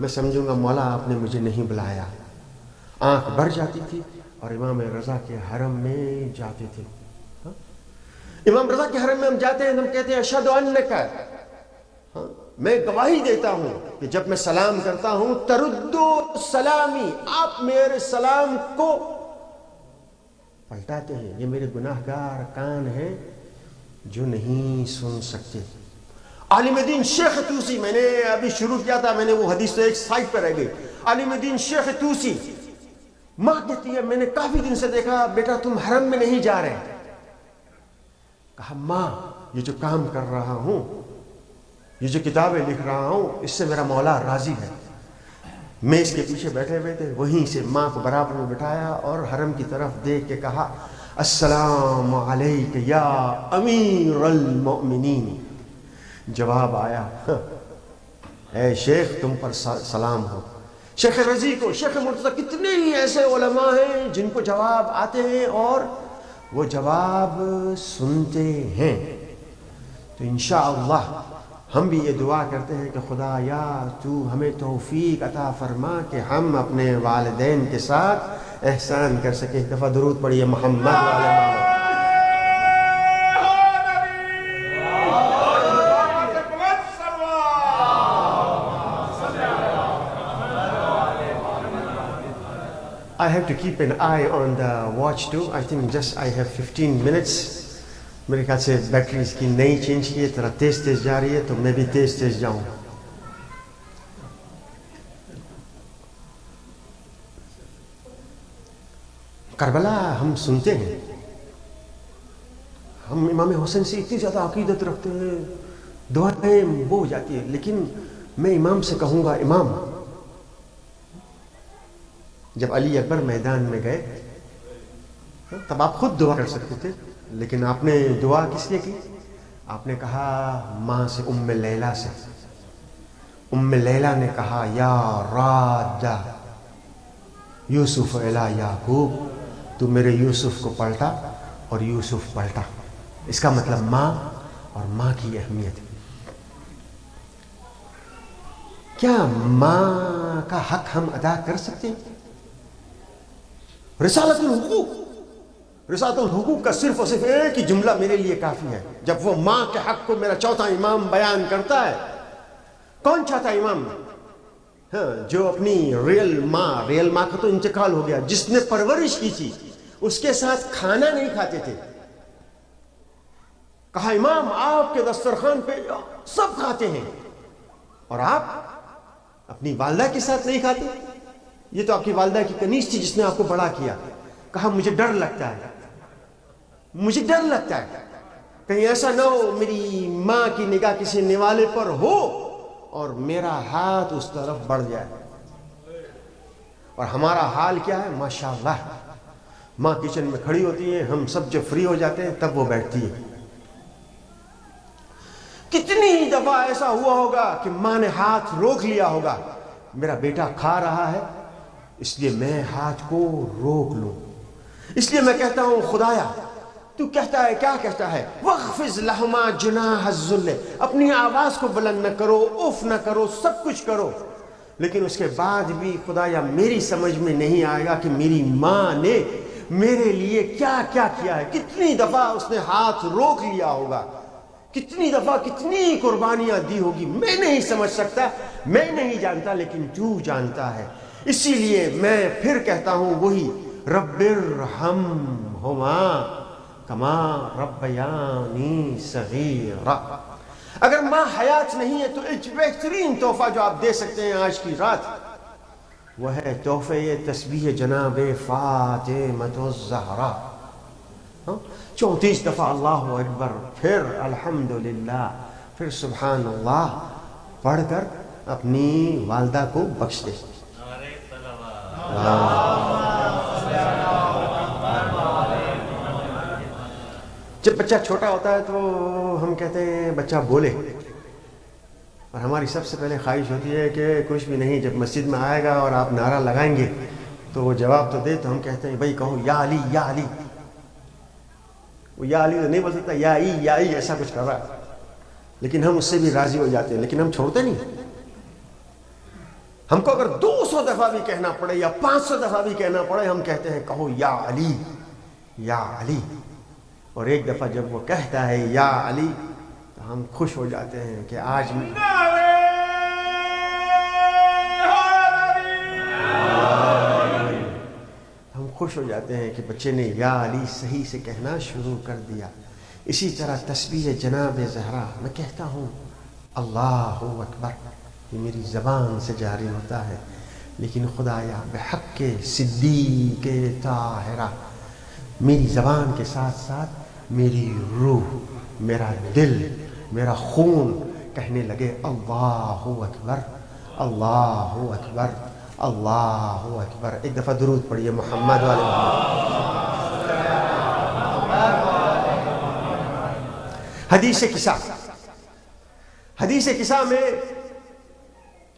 میں سمجھوں گا مولا آپ نے مجھے نہیں بلایا. آنکھ بھر جاتی تھی اور امام رضا کے حرم میں جاتے تھے. امام رضا کے حرم میں ہم جاتے ہیں، ہم کہتے ہیں اشہد انک، میں گواہی دیتا ہوں کہ جب میں سلام کرتا ہوں تردو سلامی، آپ میرے سلام کو پلٹاتے ہیں. یہ میرے گناہگار کان ہیں جو نہیں سن سکتے. عالم دین شیخ توسی، میں نے ابھی شروع کیا تھا، میں نے وہ حدیث تو ایک سائٹ پر رہ گئی. عالم دین شیخ توسی، ماں کہتی ہے میں نے کافی دن سے دیکھا بیٹا تم حرم میں نہیں جا رہے. کہا ماں یہ جو کام کر رہا ہوں، یہ جو کتابیں لکھ رہا ہوں، اس سے میرا مولا راضی ہے. میں اس کے پیچھے بیٹھے ہوئے تھے، وہیں سے ماں کو برابر میں بٹھایا اور حرم کی طرف دیکھ کے کہا السلام علیک یا امیر المؤمنین. جواب آیا اے شیخ تم پر سلام ہو. شیخ رضی کو، شیخ مرتضیٰ، کتنے ہی ایسے علماء ہیں جن کو جواب آتے ہیں اور وہ جواب سنتے ہیں. تو انشاءاللہ ہم بھی یہ دعا کرتے ہیں کہ خدا یا تو ہمیں توفیق عطا فرما کہ ہم اپنے والدین کے ساتھ احسان کر سکیں. ایک دفعہ درود پڑھیے محمد والے محمد. I have to keep an eye on the watch too. I think just I have 15 minutes. میرے خیال سے بیٹری اس کی نئی چینج کی ہے، ذرا تیز تیز جا رہی ہے، تو میں بھی تیز تیز جاؤں. کربلا ہم سنتے ہیں، ہم امام حسین سے اتنی زیادہ عقیدت رکھتے ہیں، دعائیں وہ ہو جاتی ہے. لیکن میں امام سے کہوں گا، امام جب علی اکبر میدان میں گئے تب آپ خود دعا کر سکتے تھے، لیکن آپ نے دعا کس لیے کی؟ آپ نے کہا ماں سے، ام لیلہ سے. ام لیلہ نے کہا یا رادہ یوسف الی یعقوب، تو میرے یوسف کو پلٹا اور یوسف پلٹا. اس کا مطلب ماں اور ماں کی اہمیت. کیا ماں کا حق ہم ادا کر سکتے ہیں؟ رسالت الحقوق، رسالت الحقوق کا صرف اور صرف ایک ہی جملہ میرے لیے کافی ہے. جب وہ ماں کے حق کو میرا چوتھا امام بیان کرتا ہے. کون چاہتا امام؟ ہاں، جو اپنی ریل ماں کا تو انتقال ہو گیا، جس نے پرورش کی تھی، اس کے ساتھ کھانا نہیں کھاتے تھے. کہا امام آپ کے دسترخوان پہ سب کھاتے ہیں اور آپ اپنی والدہ کے ساتھ نہیں کھاتے. یہ تو آپ کی والدہ کی کنیز تھی جس نے آپ کو بڑا کیا. کہا مجھے ڈر لگتا ہے، مجھے ڈر لگتا ہے کہیں ایسا نہ ہو میری ماں کی نگاہ کسی نوالے پر ہو اور میرا ہاتھ اس طرف بڑھ جائے. اور ہمارا حال کیا ہے؟ ماشاءاللہ ماں کچن میں کھڑی ہوتی ہے، ہم سب جب فری ہو جاتے ہیں تب وہ بیٹھتی ہے. کتنی دفعہ ایسا ہوا ہوگا کہ ماں نے ہاتھ روک لیا ہوگا، میرا بیٹا کھا رہا ہے اس لیے میں ہاتھ کو روک لوں. اس لیے میں کہتا ہوں خدایا تو کہتا ہے، کیا کہتا ہے؟ وَاخْفِضْ لَهُمَا جُنَاحَ الذُّلِّ، اپنی آواز کو بلند نہ کرو، اف نہ کرو، سب کچھ کرو، لیکن اس کے بعد بھی خدایا میری سمجھ میں نہیں آئے گا کہ میری ماں نے میرے لیے کیا کیا کیا ہے. کتنی دفعہ اس نے ہاتھ روک لیا ہوگا، کتنی دفعہ کتنی قربانیاں دی ہوگی. میں نہیں سمجھ سکتا، میں نہیں جانتا، لیکن تو جانتا ہے. اسی لیے میں پھر کہتا ہوں وہی رب ارحمہما کما ربیانی صغیرا. اگر ماں حیات نہیں ہے تو ایک بہترین تحفہ جو آپ دے سکتے ہیں آج کی رات وہ ہے تحفہ تسبیح جناب فاطمۃ الزہرا. 34 دفعہ اللہ اکبر، پھر الحمدللہ، پھر سبحان اللہ پڑھ کر اپنی والدہ کو بخش دے. جب بچہ چھوٹا ہوتا ہے تو ہم کہتے ہیں بچہ بولے، اور ہماری سب سے پہلے خواہش ہوتی ہے کہ کچھ بھی نہیں، جب مسجد میں آئے گا اور آپ نعرہ لگائیں گے تو وہ جواب تو دے، تو ہم کہتے ہیں بھائی کہو یا علی یا علی. وہ یا علی تو نہیں بول سکتا، یا ای ایسا کچھ کر رہا ہے، لیکن ہم اس سے بھی راضی ہو جاتے ہیں. لیکن ہم چھوڑتے نہیں. ہم کو اگر 200 دفعہ بھی کہنا پڑے یا 500 دفعہ بھی کہنا پڑے، ہم کہتے ہیں کہو یا علی یا علی. اور ایک دفعہ جب وہ کہتا ہے یا علی تو ہم خوش ہو جاتے ہیں کہ آج ہم خوش ہو جاتے ہیں کہ بچے نے یا علی صحیح سے کہنا شروع کر دیا. اسی طرح تسبیح جناب زہرا میں کہتا ہوں اللہ اکبر، یہ میری زبان سے جاری ہوتا ہے، لیکن خدایا بحق صدیق طاہرہ میری زبان کے ساتھ ساتھ میری روح، میرا دل، میرا خون کہنے لگے اللہ اکبر اللہ اکبر اللہ اکبر. ایک دفعہ درود پڑھیے محمد والے محمد. حدیث قصہ میں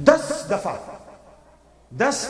10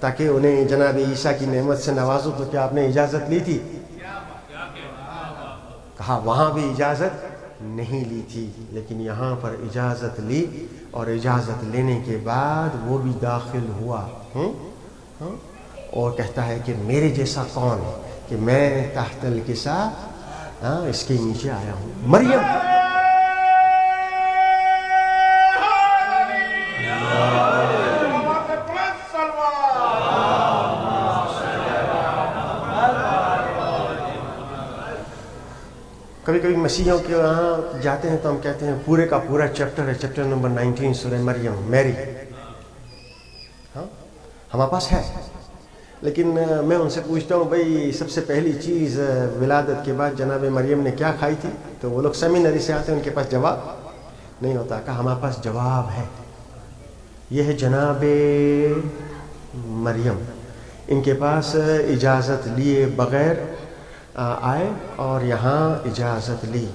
تاکہ انہیں جناب عیسیٰ کی نعمت سے نوازو، تو کیا آپ نے اجازت لی تھی؟ کہا وہاں بھی اجازت نہیں لی تھی، لیکن یہاں پر اجازت لی، اور اجازت لینے کے بعد وہ بھی داخل ہوا اور کہتا ہے کہ میرے جیسا کون ہے کہ میں تحت الکسا اس کے نیچے آیا ہوں. مریم کبھی کبھی مسیحیوں کے وہاں جاتے ہیں تو ہم کہتے ہیں پورے کا پورا چیپٹر ہے، چیپٹر نمبر 19 سورہ مریم، میری. ہاں ہمارے پاس ہے، لیکن میں ان سے پوچھتا ہوں بھائی سب سے پہلی چیز ولادت کے بعد جناب مریم نے کیا کھائی تھی؟ تو وہ لوگ سیمینری سے آتے ہیں، ان کے پاس جواب نہیں ہوتا. کہا ہمارے پاس جواب ہے، یہ ہے جناب مریم. ان کے پاس اجازت لیے بغیر آئے اور یہاں اجازت لی.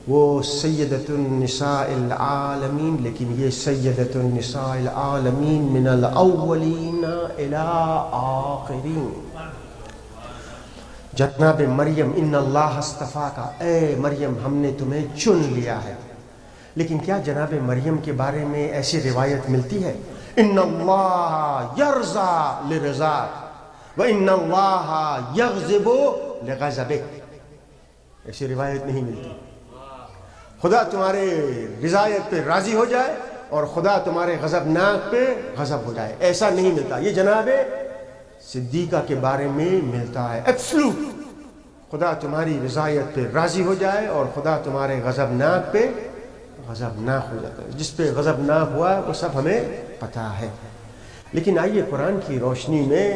وہ سیدۃ النساء العالمین، لیکن یہ سیدۃ النساء العالمین من الاولین الی آخرین. جناب مریم ان اللہ اصطفاک، اے مریم ہم نے تمہیں چن لیا ہے. لیکن کیا جناب مریم کے بارے میں ایسی روایت ملتی ہے ان اللہ یرضی لرضاک وَإِنَّ اللَّهَ يَغْضِبُ لِغَضَبِكَ؟ ایسی روایت نہیں ملتی. خدا تمہارے رضایت پہ راضی ہو جائے اور خدا تمہارے غضبناک پہ غضب ہو جائے، ایسا نہیں ملتا. یہ جناب صدیقہ کے بارے میں ملتا ہے. ایبسلوٹ، خدا تمہاری رضایت پہ راضی ہو جائے اور خدا تمہارے غضبناک پہ غضبناک ہو جاتا ہے. جس پہ غضبناک ہوا وہ سب ہمیں پتہ ہے. لیکن آئیے قرآن کی روشنی میں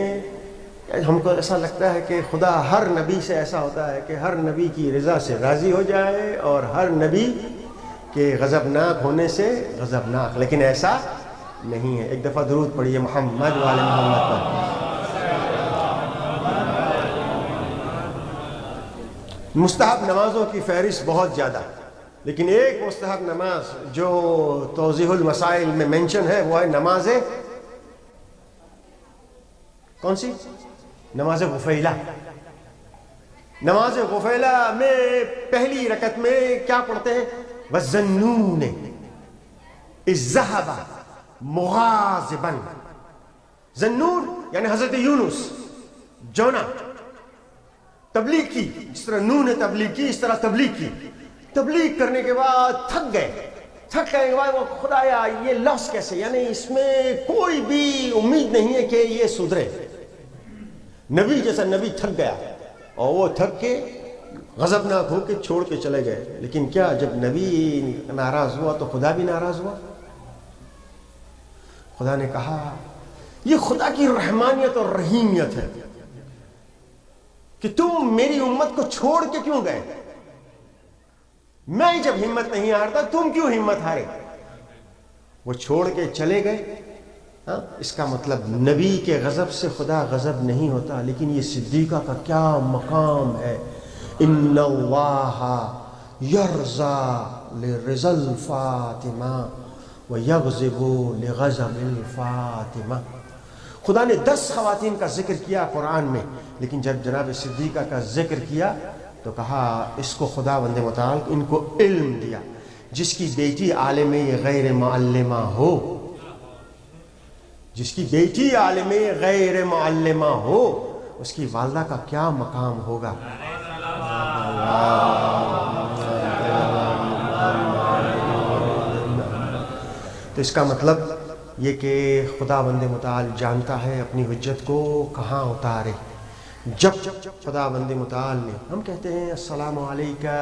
ہم کو ایسا لگتا ہے کہ خدا ہر نبی سے ایسا ہوتا ہے کہ ہر نبی کی رضا سے راضی ہو جائے اور ہر نبی کے غضبناک ہونے سے غضبناک، لیکن ایسا نہیں ہے. ایک دفعہ درود پڑھیے محمد وعلی محمد پر. مستحب نمازوں کی فہرست بہت زیادہ، لیکن ایک مستحب نماز جو توضیح المسائل میں مینشن ہے وہ ہے نماز کون سی؟ نماز غفیلہ. نماز غفیلہ میں پہلی رکعت میں کیا پڑھتے ہیں؟ وَالظَّنُّونِ إِذْ ذَهَبَ مُغَاضِبًا. ذنون یعنی حضرت یونس، جونا، تبلیغ کی. جس طرح نوح نے تبلیغ کی اس طرح تبلیغ کی. تبلیغ کرنے کے بعد تھک گئے. تھک گئے کے بعد وہ خدایا یہ لفظ کیسے، یعنی اس میں کوئی بھی امید نہیں ہے کہ یہ سدھرے. نبی جیسا نبی تھک گیا اور وہ تھک کے غضبناک ہو کے چھوڑ کے چلے گئے. لیکن کیا جب نبی ناراض ہوا تو خدا بھی ناراض ہوا؟ خدا نے کہا یہ خدا کی رحمانیت اور رحیمیت ہے کہ تم میری امت کو چھوڑ کے کیوں گئے؟ میں جب ہمت نہیں ہارتا تم کیوں ہمت ہارے؟ وہ چھوڑ کے چلے گئے. اس کا مطلب نبی کے غضب سے خدا غضب نہیں ہوتا. لیکن یہ صدیقہ کا کیا مقام ہے. ان اللہ یرضی لرضا الفاطمہ ویغضب لغضب الفاطمہ. خدا نے 10 خواتین کا ذکر کیا قرآن میں، لیکن جب جناب صدیقہ کا ذکر کیا تو کہا اس کو خدا بند متعال ان کو علم دیا. جس کی بیٹی عالم غیر معلمہ ہو، جس کی بیٹی عالم غیر معلمہ ہو، اس کی والدہ کا کیا مقام ہوگا. تو اس کا مطلب یہ کہ خدا بند متعال جانتا ہے اپنی حجت کو کہاں اتارے. جب خدا بند متعال نے، ہم کہتے ہیں السلام علیکہ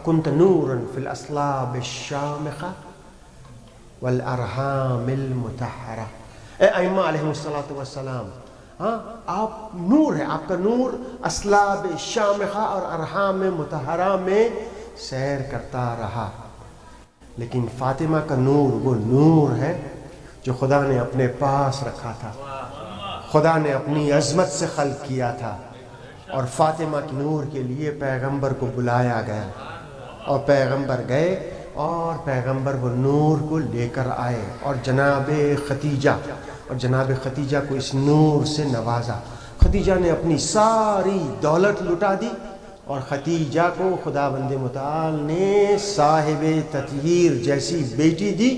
کنت نورا فی الاصلاب الشامخہ والارحام المطہرہ. اے ائمہ علیہ السلام، آپ نور ہیں، آپ کا نور اصلاب شامخہ اور ارحام مطہرہ میں سیر کرتا رہا. لیکن فاطمہ کا نور وہ نور ہے جو خدا نے اپنے پاس رکھا تھا، خدا نے اپنی عظمت سے خلق کیا تھا. اور فاطمہ کے نور کے لیے پیغمبر کو بلایا گیا اور پیغمبر گئے اور پیغمبر وہ نور کو لے کر آئے. اور جناب خدیجہ اور جناب ختیجہ کو اس نور سے نوازا. ختیجہ نے اپنی ساری دولت لٹا دی اور ختیجہ کو خداوند متعال نے صاحب تطہیر جیسی بیٹی دی,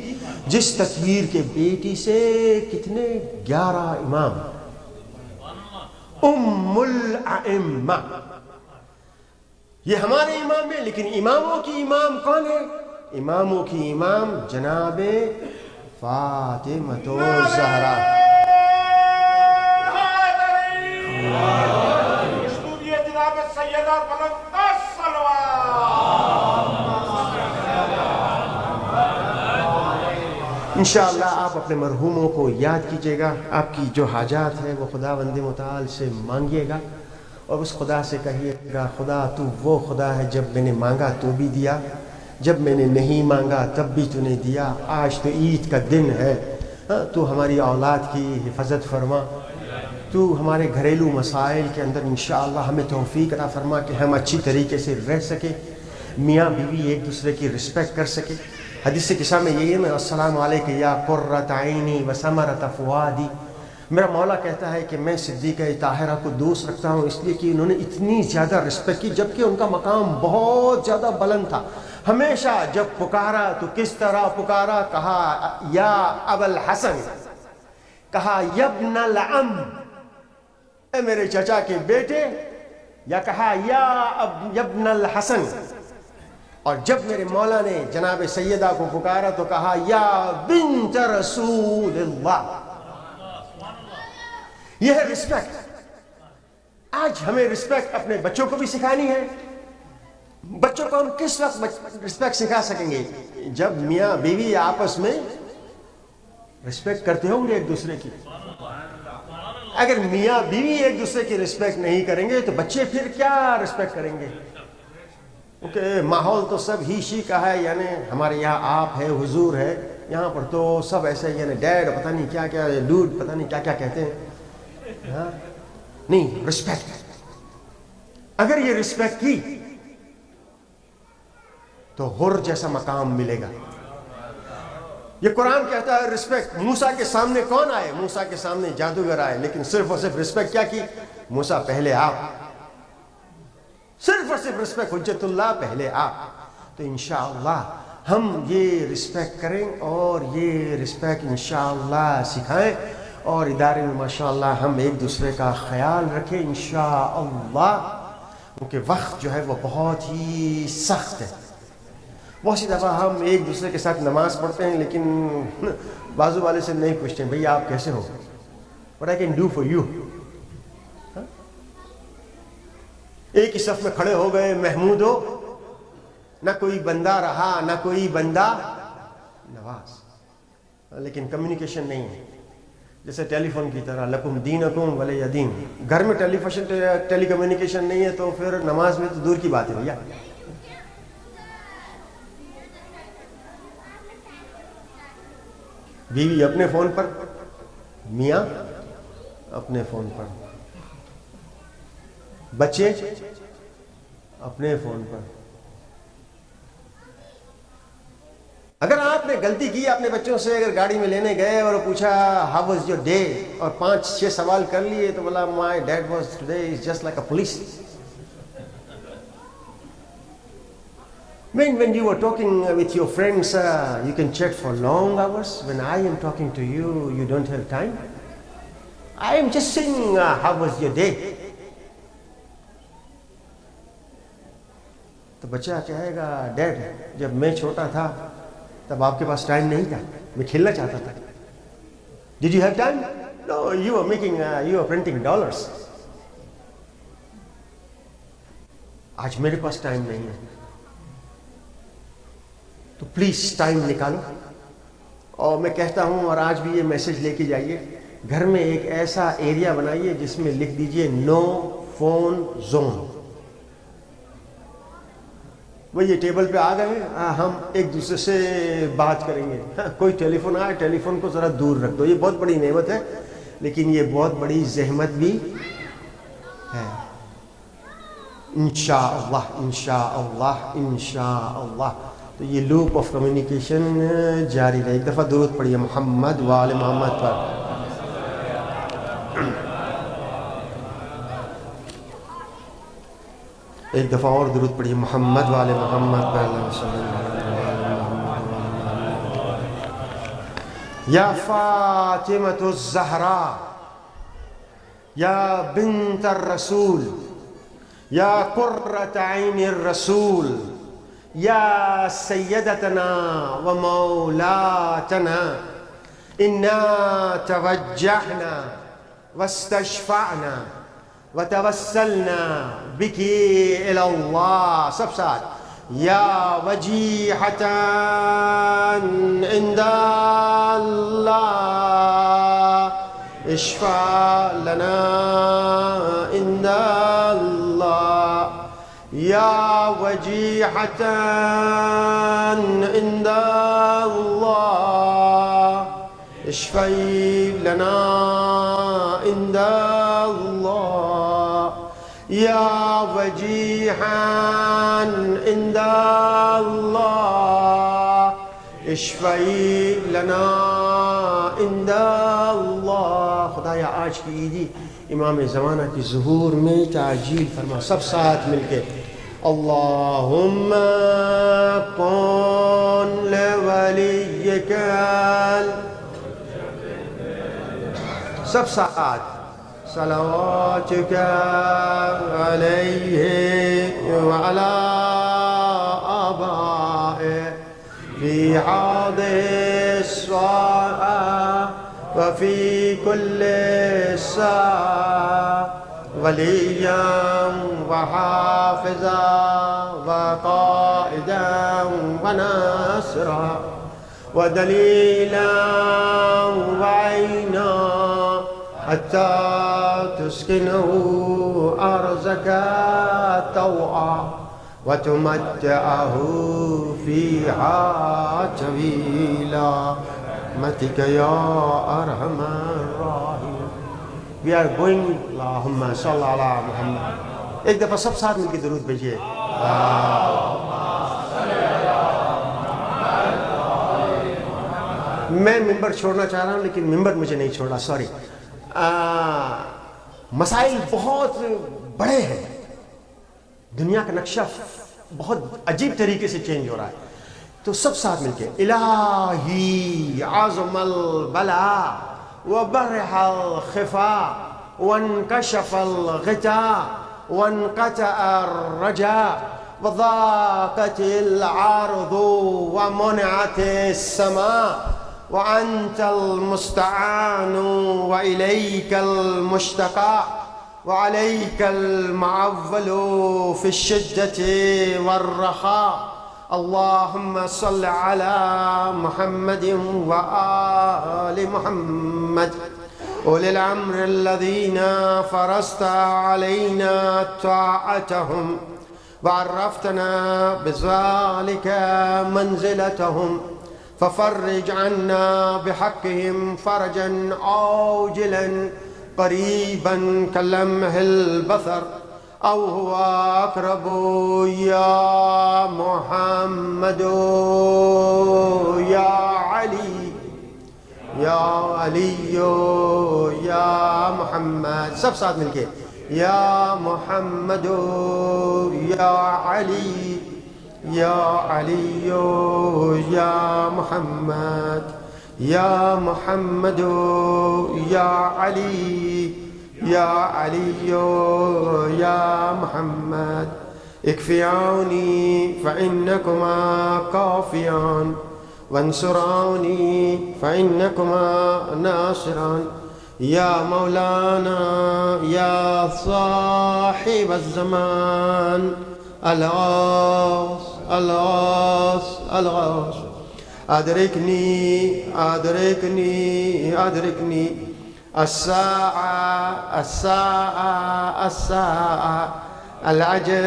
جس تطہیر کے بیٹی سے کتنے 11 امام, ام الائمہ. یہ ہمارے امام ہیں, لیکن اماموں کی امام کون ہے؟ اماموں کی امام جناب فاطمہ الزہرا. انشاءاللہ آپ اپنے مرحوموں کو یاد کیجئے گا, آپ کی جو حاجات ہے وہ خداوند متعال سے مانگیے گا اور اس خدا سے کہیے گا خدا تو وہ خدا ہے, جب میں نے مانگا تو بھی دیا, جب میں نے نہیں مانگا تب بھی تو نے دیا. آج تو عید کا دن ہے, تو ہماری اولاد کی حفاظت فرما, تو ہمارے گھریلو مسائل کے اندر انشاءاللہ ہمیں توفیق عطا فرما کہ ہم اچھی طریقے سے رہ سکیں, میاں بیوی ایک دوسرے کی رسپیکٹ کر سکیں. حدیث قصہ میں یہی ہے, میں السلام علیکم یا قرۃ عینی و ثمرۃ فؤادی. میرا مولا کہتا ہے کہ میں صدیقہ طاہرہ کو دوست رکھتا ہوں اس لیے کہ انہوں نے اتنی زیادہ رسپیکٹ کی, جبکہ ان کا مقام بہت زیادہ بلند تھا. ہمیشہ جب پکارا تو کس طرح پکارا, کہا یا ابا الحسن, کہا یبن العم, اے میرے چچا کے بیٹے, یا کہا یا یبن الحسن. اور جب میرے مولا نے جناب سیدہ کو پکارا تو کہا یا بنت رسول اللہ. یہ ہے رسپیکٹ. آج ہمیں رسپیکٹ اپنے بچوں کو بھی سکھانی ہے. بچوں کو ہم کس وقت رسپیکٹ سکھا سکیں گے؟ جب میاں بیوی آپس میں رسپیکٹ کرتے ہوں گے ایک دوسرے کی. اگر میاں بیوی ایک دوسرے کی رسپیکٹ نہیں کریں گے تو بچے پھر کیا رسپیکٹ کریں گے؟ کیونکہ ماحول تو سب ہی شی کا ہے, یعنی ہمارے یہاں آپ ہے, حضور ہے, یہاں پر تو سب ایسے یعنی ڈیڈ پتہ نہیں کیا کیا, ڈوڈ پتہ نہیں کیا کیا کہتے ہیں. نہیں, رسپیکٹ. اگر یہ رسپیکٹ کی تو حر جیسا مقام ملے گا. یہ قرآن کہتا ہے رسپیکٹ. موسیٰ کے سامنے کون آئے؟ موسیٰ کے سامنے جادوگر آئے, لیکن صرف اور صرف رسپیکٹ کیا کی؟ موسیٰ پہلے آپ, صرف اور صرف رسپیکٹ, حجت اللہ پہلے آپ. تو انشاءاللہ ہم یہ رسپیکٹ کریں اور یہ رسپیکٹ انشاءاللہ سکھائیں, اور ادارے میں ماشاءاللہ ہم ایک دوسرے کا خیال رکھیں انشاءاللہ. کیونکہ وقت جو ہے وہ بہت ہی سخت ہے. بہت سی دفعہ ہم ایک دوسرے کے ساتھ نماز پڑھتے ہیں لیکن بازو والے سے نہیں پوچھتے بھئی آپ کیسے ہو, what I can do for you. ایک ہی صف میں کھڑے ہو گئے, محمود ہو, نہ کوئی بندہ رہا نہ کوئی بندہ نواز, لیکن کمیونیکیشن نہیں ہے. جیسے ٹیلی فون کی طرح, لکم دینکم ولی دین. گھر میں ٹیلی کمیونیکیشن نہیں ہے تو پھر نماز میں تو دور کی بات ہے بھیا. بیوی اپنے فون پر, میاں اپنے فون پر, بچے اپنے فون پر. اگر آپ نے غلطی کی اپنے بچوں سے, اگر گاڑی میں لینے گئے اور پوچھا ہاؤ واز یور ڈے اور 5-6 سوال کر لیے تو بولا my dad was today is just like a police. When you were talking with your friends, you can chat for long hours. When I am talking to you, you don't have time. I am just saying, how was your day? تو بچہ کہے گا dead جب میں چھوٹا تھا تب آپ کے پاس ٹائم نہیں تھا, میں کھیلنا چاہتا تھا. Did you have time? No, you were printing dollars. آج میرے پاس ٹائم نہیں ہے. تو پلیز ٹائم نکالو. اور میں کہتا ہوں, اور آج بھی یہ میسج لے کے جائیے, گھر میں ایک ایسا ایریا بنائیے جس میں لکھ دیجئے نو فون زون. وہ یہ ٹیبل پہ آ گئے, ہم ایک دوسرے سے بات کریں گے. کوئی ٹیلی فون آئے, ٹیلی فون کو ذرا دور رکھ دو. یہ بہت بڑی نعمت ہے لیکن یہ بہت بڑی زحمت بھی ہے. انشاءاللہ انشاءاللہ انشاءاللہ. تو یہ لوپ آف کمیونیکیشن جاری رہے. ایک دفعہ درود پڑھیے محمد وآل محمد پر. ایک دفعہ اور درود پڑھیے محمد والے محمد پہ اللہ صلی اللہ علیہ وسلم. یا فاطمۃ الزہرا یا بنت الرسول یا قرۃ عین الرسول یا سیدتنا و مولاتنا انا توجہنا واستشفعنا وتوسلنا بك إلى الله. سب ساتھ. یا وجیحة عند الله اشفع لنا عند الله. یا وجیحة عند الله اشفعي لنا عند الله. یا وجیحا عند الله اشفعي لنا عند الله. خدایا آج کی عیدی امام زمانہ کی ظہور میں تعجیل فرما. سب ساتھ مل کے اللہم کن لولیک. سب ساتھ صلواتک علیہ وعلی آبائہ فی حاضر الساعة وفی کل ساعة ولیا وحافظا وقائدا وناصرا ودلیلا وعینا حتى تسكنه أرضك طوعا وتمتعه فيها طويلا برحمتك يا أرحم الراحمين. We are going اللهم صل على محمد. ایک دفعہ سب ساتھ مل کے درود بھیجیے. میں ممبر چھوڑنا چاہ رہا ہوں لیکن ممبر مجھے نہیں چھوڑا. سوری. مسائل بہت بڑے ہیں. دنیا کا نقشہ بہت عجیب طریقے سے چینج ہو رہا ہے. تو سب ساتھ مل کے الہی عظم البلا وبرح الخفا وانکشف الغطاء وانقطع الرجاء وضاقت العرض ومنعت السماء وأنت المستعان وإليك المشتقى وعليك المعول في الشدة والرخاء. اللهم صل على محمد وآل محمد أولي الأمر الذين فرضت علينا طاعتهم وعرفتنا بذلك منزلتهم ففرج عنا بحقهم فرجا عاجلا قريبا كلمح البصر أو هو أقرب. يا محمد يا علي يا علي يا محمد. سب ساتھ مل کے یا محمد یا علی یا علی یا محمد یا محمد یا علی یا علی یا محمد. اکفیانی فإنکما کافیان وانصرانی فإنکما ناصران. یا مولانا یا صاحب الزمان الغوث الغوث الغوث ادرکنی ادرکنی ادرکنی الساعة الساعة الساعة العجل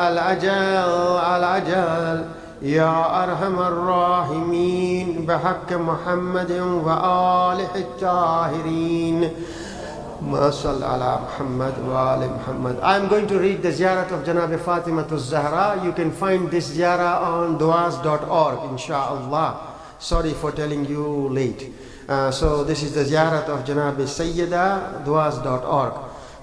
العجل العجل. يا أرحم الراحمين بحق محمد وآله الطاهرين. ما صل على محمد وآل محمد. I am going to read the ziyarat of Janab Fatimatul Zahra. You can find this ziyarah on duas.org inshallah. Sorry for telling you late. So this is the ziyarat of Janab Sayyida, duas.org.